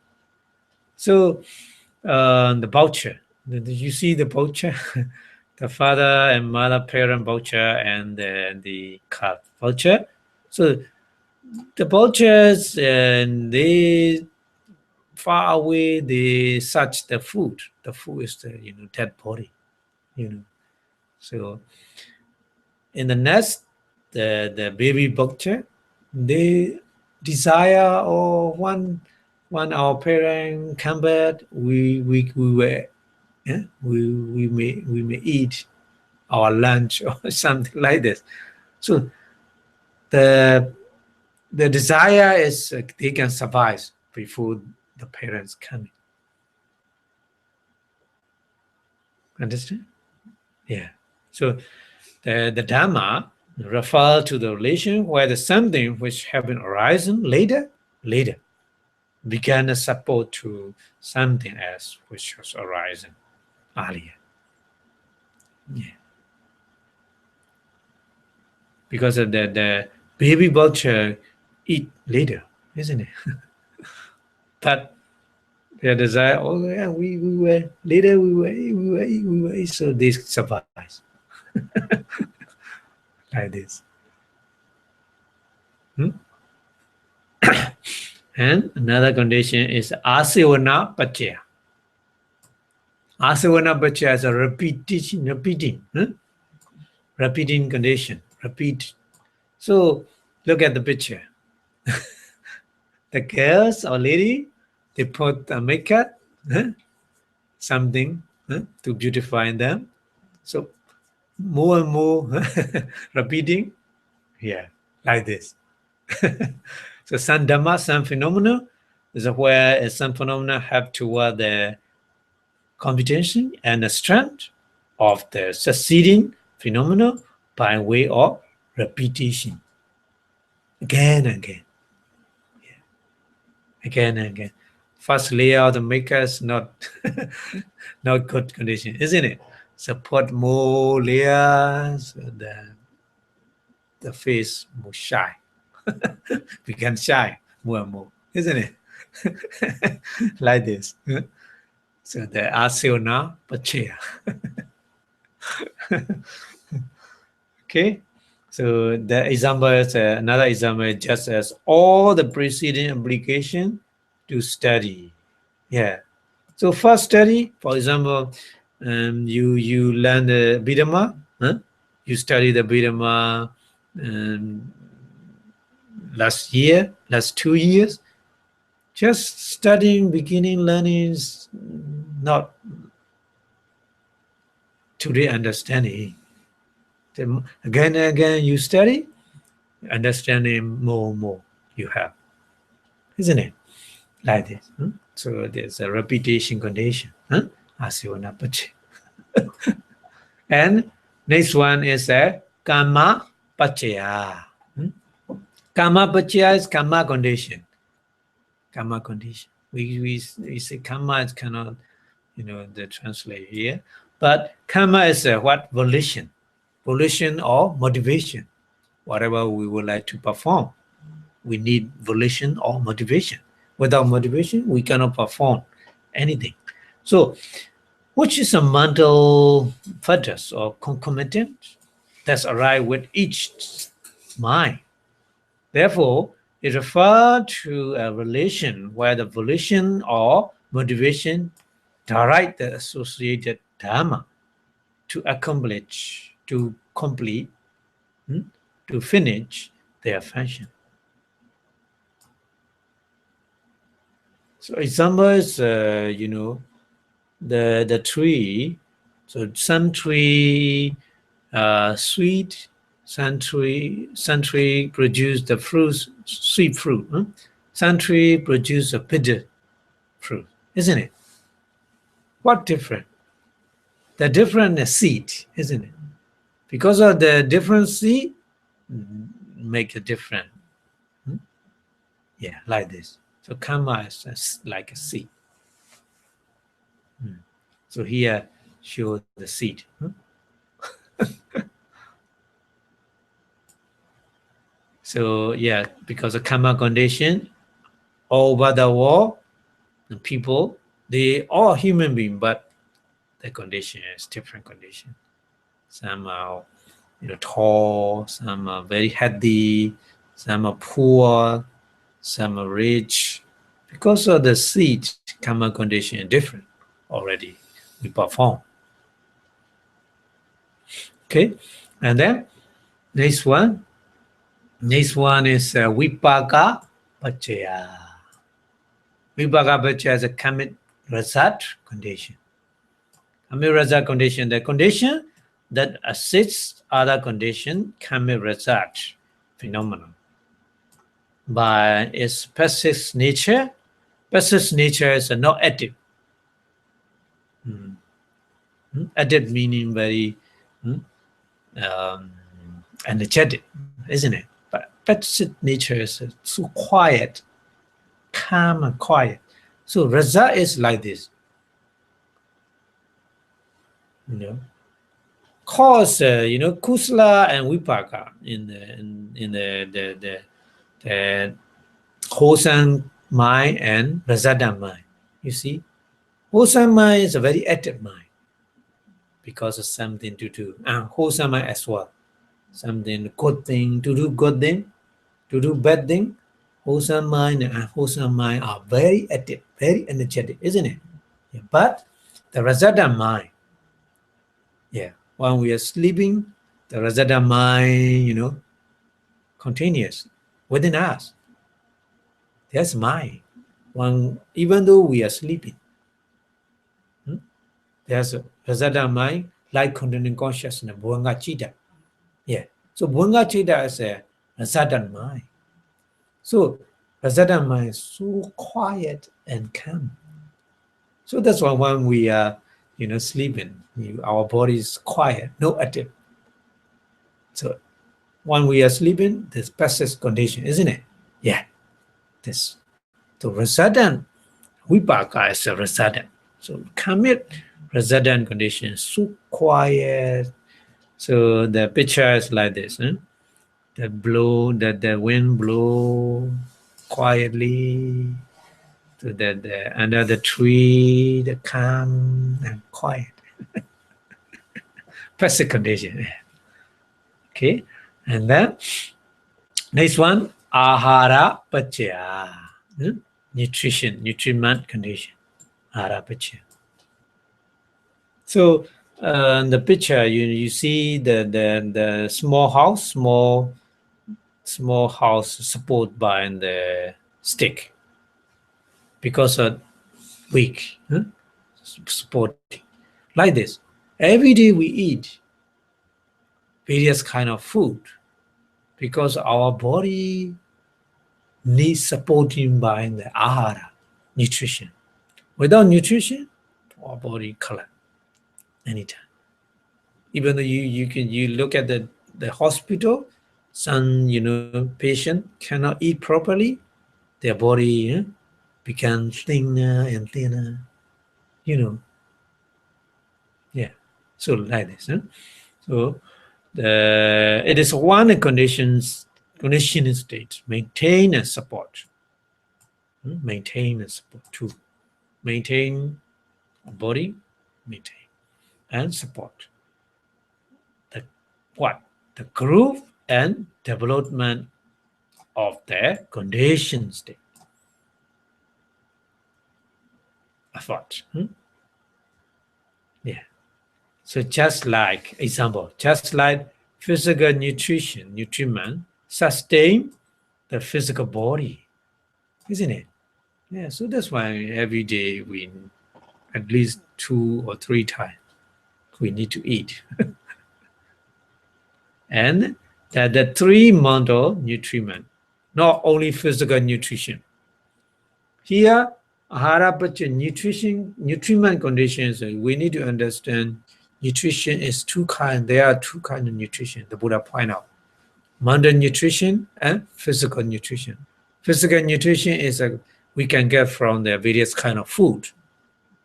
So the voucher, you see the voucher, the father and mother parent voucher and the card voucher. So the vultures and they far away they search the food. The food is the dead body. So in the nest, the baby vulture, they desire or one our parent come back, we were we may eat our lunch or something like this. So the desire is they can survive before the parents coming. Understand? Yeah. So the Dhamma refer to the relation where the something which have been arisen later began a support to something else which was arisen earlier. Yeah. Because of the baby vulture eat later, isn't it? But their desire, oh yeah, we were later, we were, so they survive like this. And another condition is asivana pachaya. Asivana pachaya is a repeating condition. Repeat. So look at the picture. The girls or lady, they put a makeup, something to beautify them. So more and more repeating, yeah, like this. So some Dhamma, some phenomena is where some phenomena have toward the computation and the strength of the succeeding phenomena by way of repetition. Again and again. Yeah. Again and again. First layer of the maker is not not good condition, isn't it? So put more layers, the face more shy. Become shy more and more, isn't it? Like this. So the asana pachaya. Okay. So the example is another example is just as all the preceding application to study. Yeah. So first study, for example, you learn the Abhidhamma, you study the Abhidhamma last 2 years. Just studying, beginning learning is not today understanding. Then again and again you study, understanding more and more you have, isn't it? Like this. So there's a repetition condition. Asivana pachaya. And next one is a karma pachaya. Karma pachaya is karma condition. Karma condition. We say karma is cannot, the translate here. But karma is what? Volition. Volition or motivation. Whatever we would like to perform. We need volition or motivation. Without motivation, we cannot perform anything. So, which is a mental factors or concomitant that's arrive with each mind. Therefore, it refers to a relation where the volition or motivation direct the associated dharma to accomplish, to complete, to finish their function. So example is, the tree. So some tree sweet, some tree produce the fruit, sweet fruit. Some tree produce a bitter fruit, isn't it? What different? The different seed, isn't it? Because of the different seed, make a different. Yeah, like this. So karma is like a seed. So here show the seed. So yeah, because of karma condition, all over the world, the people, they are human being, but the condition is different condition. Some are tall, some are very healthy, some are poor, some are rich. Because of the seed, karma condition is different already. We perform. Okay, and then next one. Next one is vipaka pachaya. Vipaka pachaya is a karmic result condition. Karmic result condition, the condition that assists other condition, karmic result phenomenon. By its passive nature is not active. Active meaning very energetic, isn't it? But passive nature is so quiet, calm and quiet. So raja is like this. Cause kusala and vipaka in the wholesome mind and rajada mind. You see, wholesome mind is a very active mind because of something to do, and wholesome mind as well. Something good thing to do, good thing to do, bad thing. Wholesome mind and unwholesome mind are very active, very energetic, isn't it? Yeah, but the rajada mind, when we are sleeping, the rajada mind, continuous within us. That's mind. Even though we are sleeping, there's a rajada mind like continuing consciousness, bhuanga chitta. Yeah. So bhuanga chitta is a rajada mind. So rajada mind is so quiet and calm. So that's why when we are, sleeping, our body is quiet, no active. So when we are sleeping, this passive condition, isn't it? Yeah. This. So resident vipaka is a resident. So commit resident condition, so quiet. So the picture is like this. The wind blow quietly. So that under the tree, the calm and quiet. Passive condition. Okay. And then next one, ahara pachaya. Nutrition, nutriment condition. Ahara pachaya. So in the picture, you see the small house supported by the stick because of weak supporting like this. Every day we eat various kind of food because our body needs supporting by the ahara, nutrition. Without nutrition, our body collapse anytime. Even though you look at the hospital, some patient cannot eat properly, their body becomes thinner and thinner. Yeah. So like this. So it is one conditioning state. Maintain and support. Maintain and support too. Maintain body, maintain and support. The growth and development of the condition state. Effort. Yeah. So just like physical nutriment sustain the physical body, isn't it? Yeah. So that's why every day we at least 2 or 3 times. We need to eat. And that the 3 mental nutriment, not only physical nutrition. Here, ahara pacha nutriment conditions, we need to understand nutrition is 2 kinds. There are 2 kinds of nutrition, the Buddha point out. Mental nutrition and physical nutrition. Physical nutrition is we can get from the various kind of food.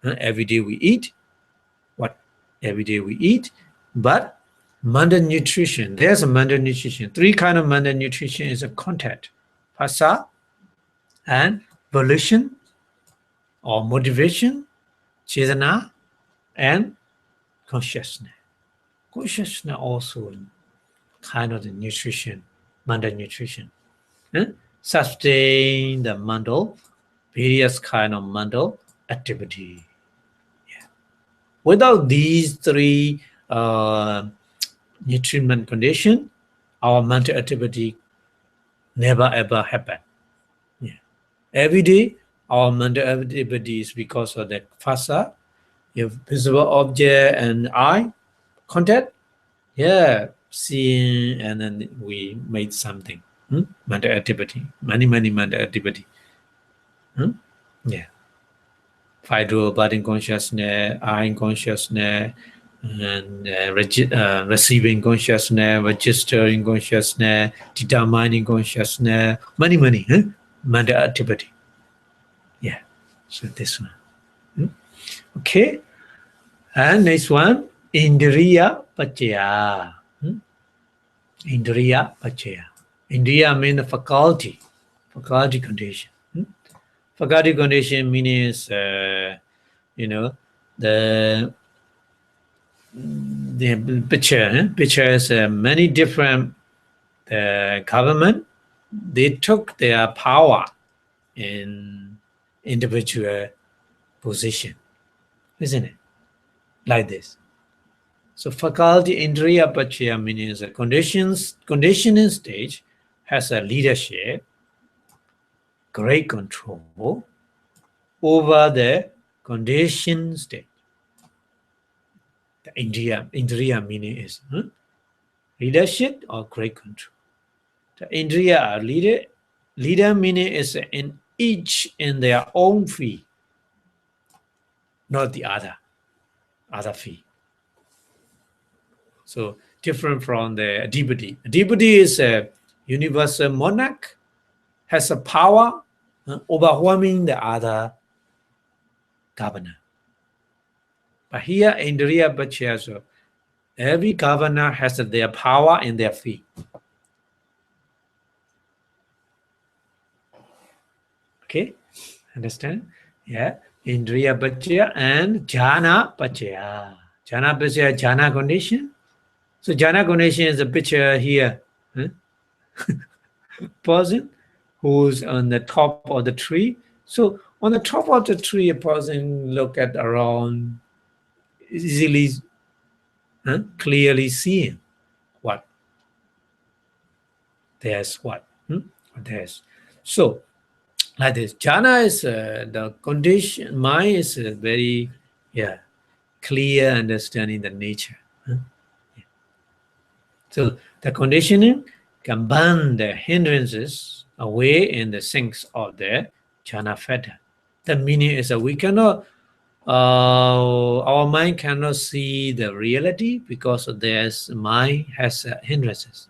Every day we eat, every day we eat, but mental nutrition, there's a mental nutrition. 3 kinds of mental nutrition is a contact, phassa, and volition or motivation, chetana, and consciousness. Consciousness also kind of the nutrition, mental nutrition. Sustain the mental, various kind of mental activity. Yeah. Without these 3 nutriment condition, our mental activity never ever happen. Yeah. Every day, our mental activity is because of that phassa, your visible object and eye contact. Yeah, seeing, and then we made something. Mental activity, many mental activity. Yeah. Hydro body consciousness, eye consciousness, and receiving consciousness, registering consciousness, determining consciousness, many mental activity. Yeah, so this one. Okay, and next one, indriya paccaya. Indriya paccaya. Indriya means faculty condition. Faculty condition means the picture is many different government. They took their power in individual position, isn't it? Like this. So faculty indriya paccaya means the conditioning stage has a leadership, great control over the conditioned state. The indriya meaning is leadership or great control. The indriya are leader meaning is in each in their own field, not the other field. So different from the adhipati. Adhipati is a universal monarch, has a power overwhelming the other governor. But here indriya paccaya, so every governor has their power in their field. Okay, understand? Yeah, indriya paccaya and jhana paccaya. Jhana paccaya, jhana condition. So jhana condition is a picture here. Person who's on the top of the tree. So on the top of the tree, a person look at around, easily, clearly seeing what there's what. There's so. Like this, jhana is the condition. Mind is very, clear understanding the nature. So the conditioning can burn the hindrances away in the sinks of the jhana fetter. The meaning is that we cannot, our mind cannot see the reality because there's mind has hindrances,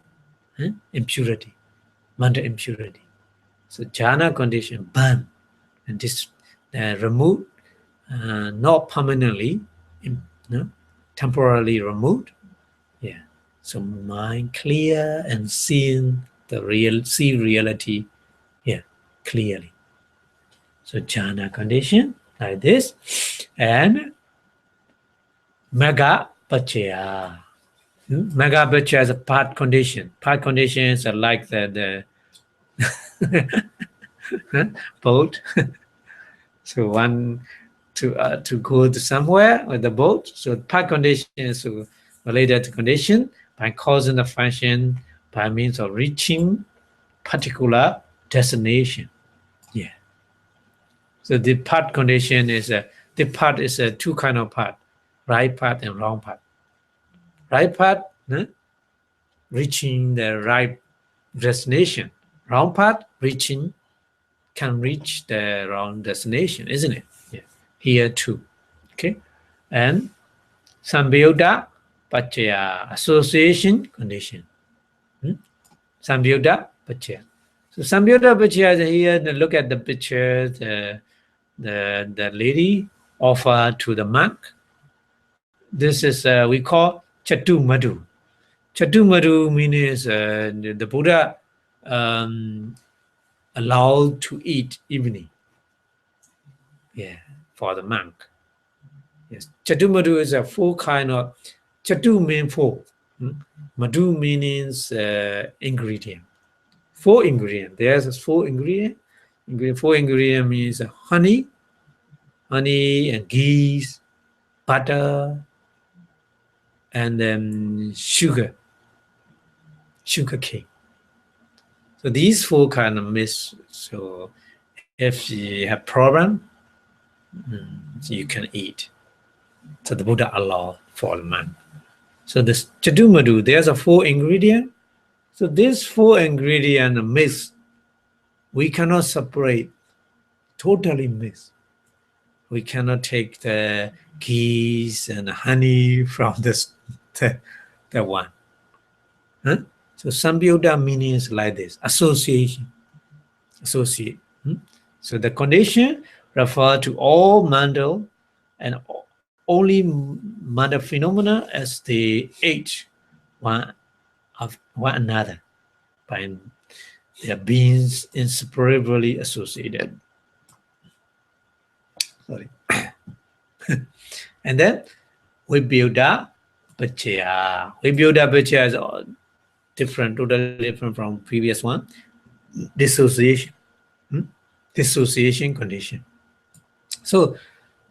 impurity, mental impurity. So jhana condition burn and this removed, not permanently, temporarily removed. Yeah. So mind clear and seeing the see reality, clearly. So jhana condition like this, and magga paccaya. Magga paccaya is a part condition. Part conditions are like the boat. So one to go to somewhere with the boat. So part condition is related to condition by causing the function by means of reaching particular destination. Yeah. So the part condition is the path is a two kind of path, right path and wrong path. Right path, reaching the right destination. Wrong path, can reach the wrong destination, isn't it? Yeah. Here too. Okay. And Sambyuddha Paccaya, association condition. Sambyuddha Paccaya. So Sambyuddha Paccaya is here. Look at the picture. The lady offered to the monk. This is we call Chatu Madhu. Chatu Madhu means the Buddha allowed to eat evening. Yeah, for the monk. Yes, Chatu Madhu is a four kind of. Chatu means four. Madhu means ingredient. Four ingredient. There's four ingredient. Four ingredient means honey and ghee, butter, and then sugar cane. So these four kind of mix. So if you have problem, you can eat. So the Buddha allowed for the man. So this Chatu Madhu, there's a four ingredient. So this four ingredient mix, we cannot separate, totally mix. We cannot take the ghee and honey from this the one. So Sambyuddha means like this, association. Associate. So the condition refer to all mental and only mental phenomena as they age one of one another by their beings inseparably associated. Sorry. And then Vibhuddha Paccaya. Vibhuddha Paccaya is different, totally different from previous one. Dissociation. Dissociation condition. So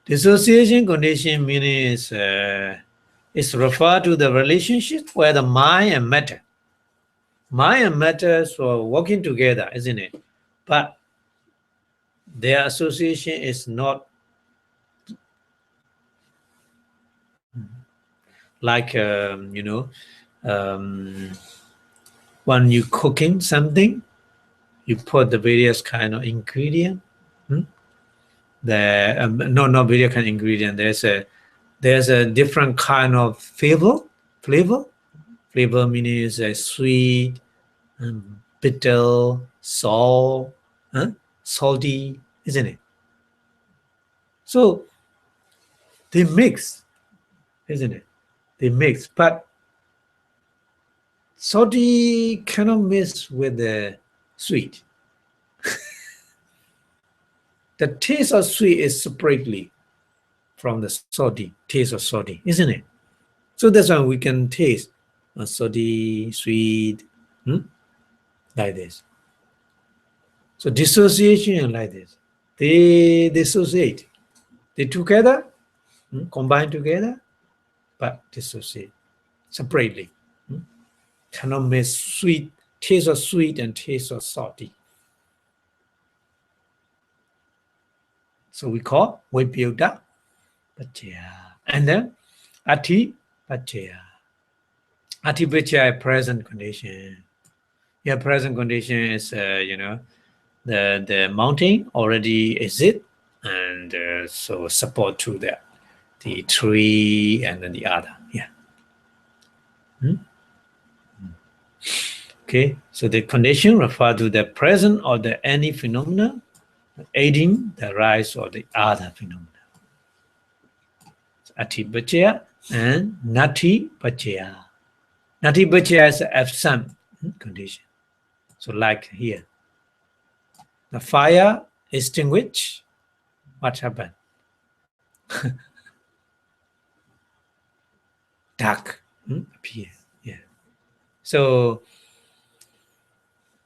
dissociation condition means is referred to the relationship where the mind and matter are working together, isn't it? But their association is not like when you cooking something, you put the various kind of ingredient. Not various kind of ingredient. There's a different kind of flavor. Flavor means sweet, bitter, salt, salty, isn't it? So they mix, isn't it? They mix, but salty cannot mix with the sweet. The taste of sweet is separately from the salty, taste of salty, isn't it? So that's why we can taste salty, sweet, like this. So dissociation like this. They dissociate. They together, combine together, but dissociate separately. Cannot mix sweet, taste of sweet and taste of salty. So we call Vibhuddha Paccaya. And then Ati Paccaya. Ati Paccaya is present condition. Yeah, present condition is the mountain already exists, and so support to that, the tree and then the other. Yeah. Okay, so the condition refer to the present or the any phenomena aiding the rise of the other phenomena. So Ati Paccaya and Nati Paccaya. Nati Paccaya is absent condition. So like here, the fire extinguished, what happened? Dark appear. Yeah. So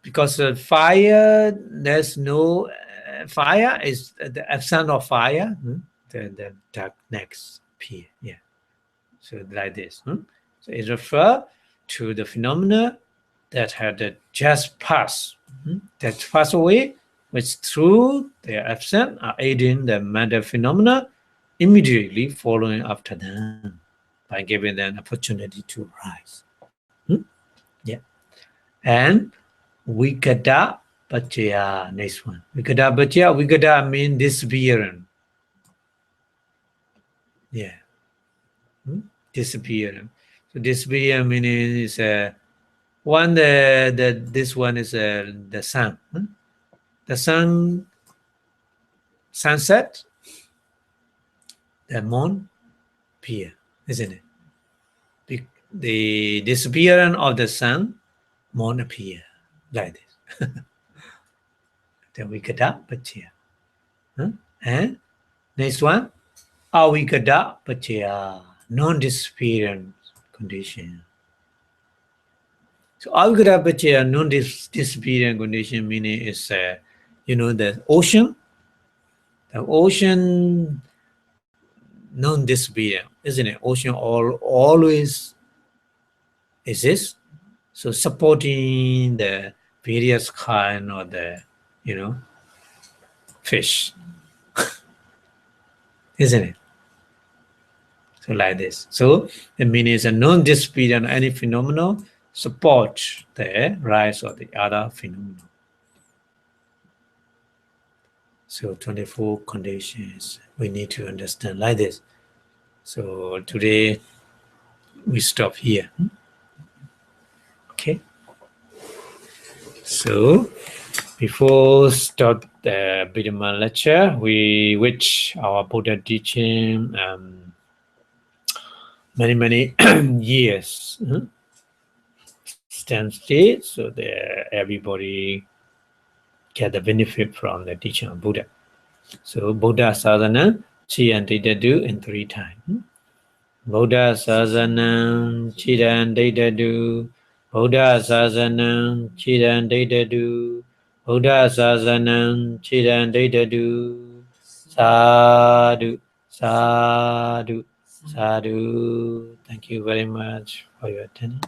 because of fire, there's no fire is the absence of fire. The darkness appear. Yeah. So like this. So it refers to the phenomena that had just passed, that passed away, which through their absence are aiding the matter phenomena immediately following after them by giving them opportunity to rise. Yeah. And Vikada Pachaya, next one. Vikada Pachaya, Vikada means disappearance. Yeah. Disappearance. So disappearance meaning is one this one is the sun. The sun sunset, the moon appear, isn't it? The disappearance of the sun, moon appear like this. The Vikada Pachaya. And next one, Avikada Pachaya, non-disappearance condition. So Avikada Pachaya, non-disappearance condition meaning is, the ocean. The ocean non-disappearance, isn't it? Ocean always exists. So supporting the various kind of the, fish, isn't it? So like this. So the meaning is a non-disappearance any phenomenon support the rise of the other phenomenon. So 24 conditions we need to understand like this. So today we stop here. Okay. So before start the Abhidhamma lecture, we wish our Buddha teaching many years stand still so that everybody get the benefit from the teaching of Buddha. So Buddha sadhana, chiyan didadu in 3 times. Buddha sadhana, chiyan didadu. Buddha sadhana, chiyan didadu. Buddha sadhana, chiyan didadu. Sadhu, sadhu, sadhu. Thank you very much for your attention.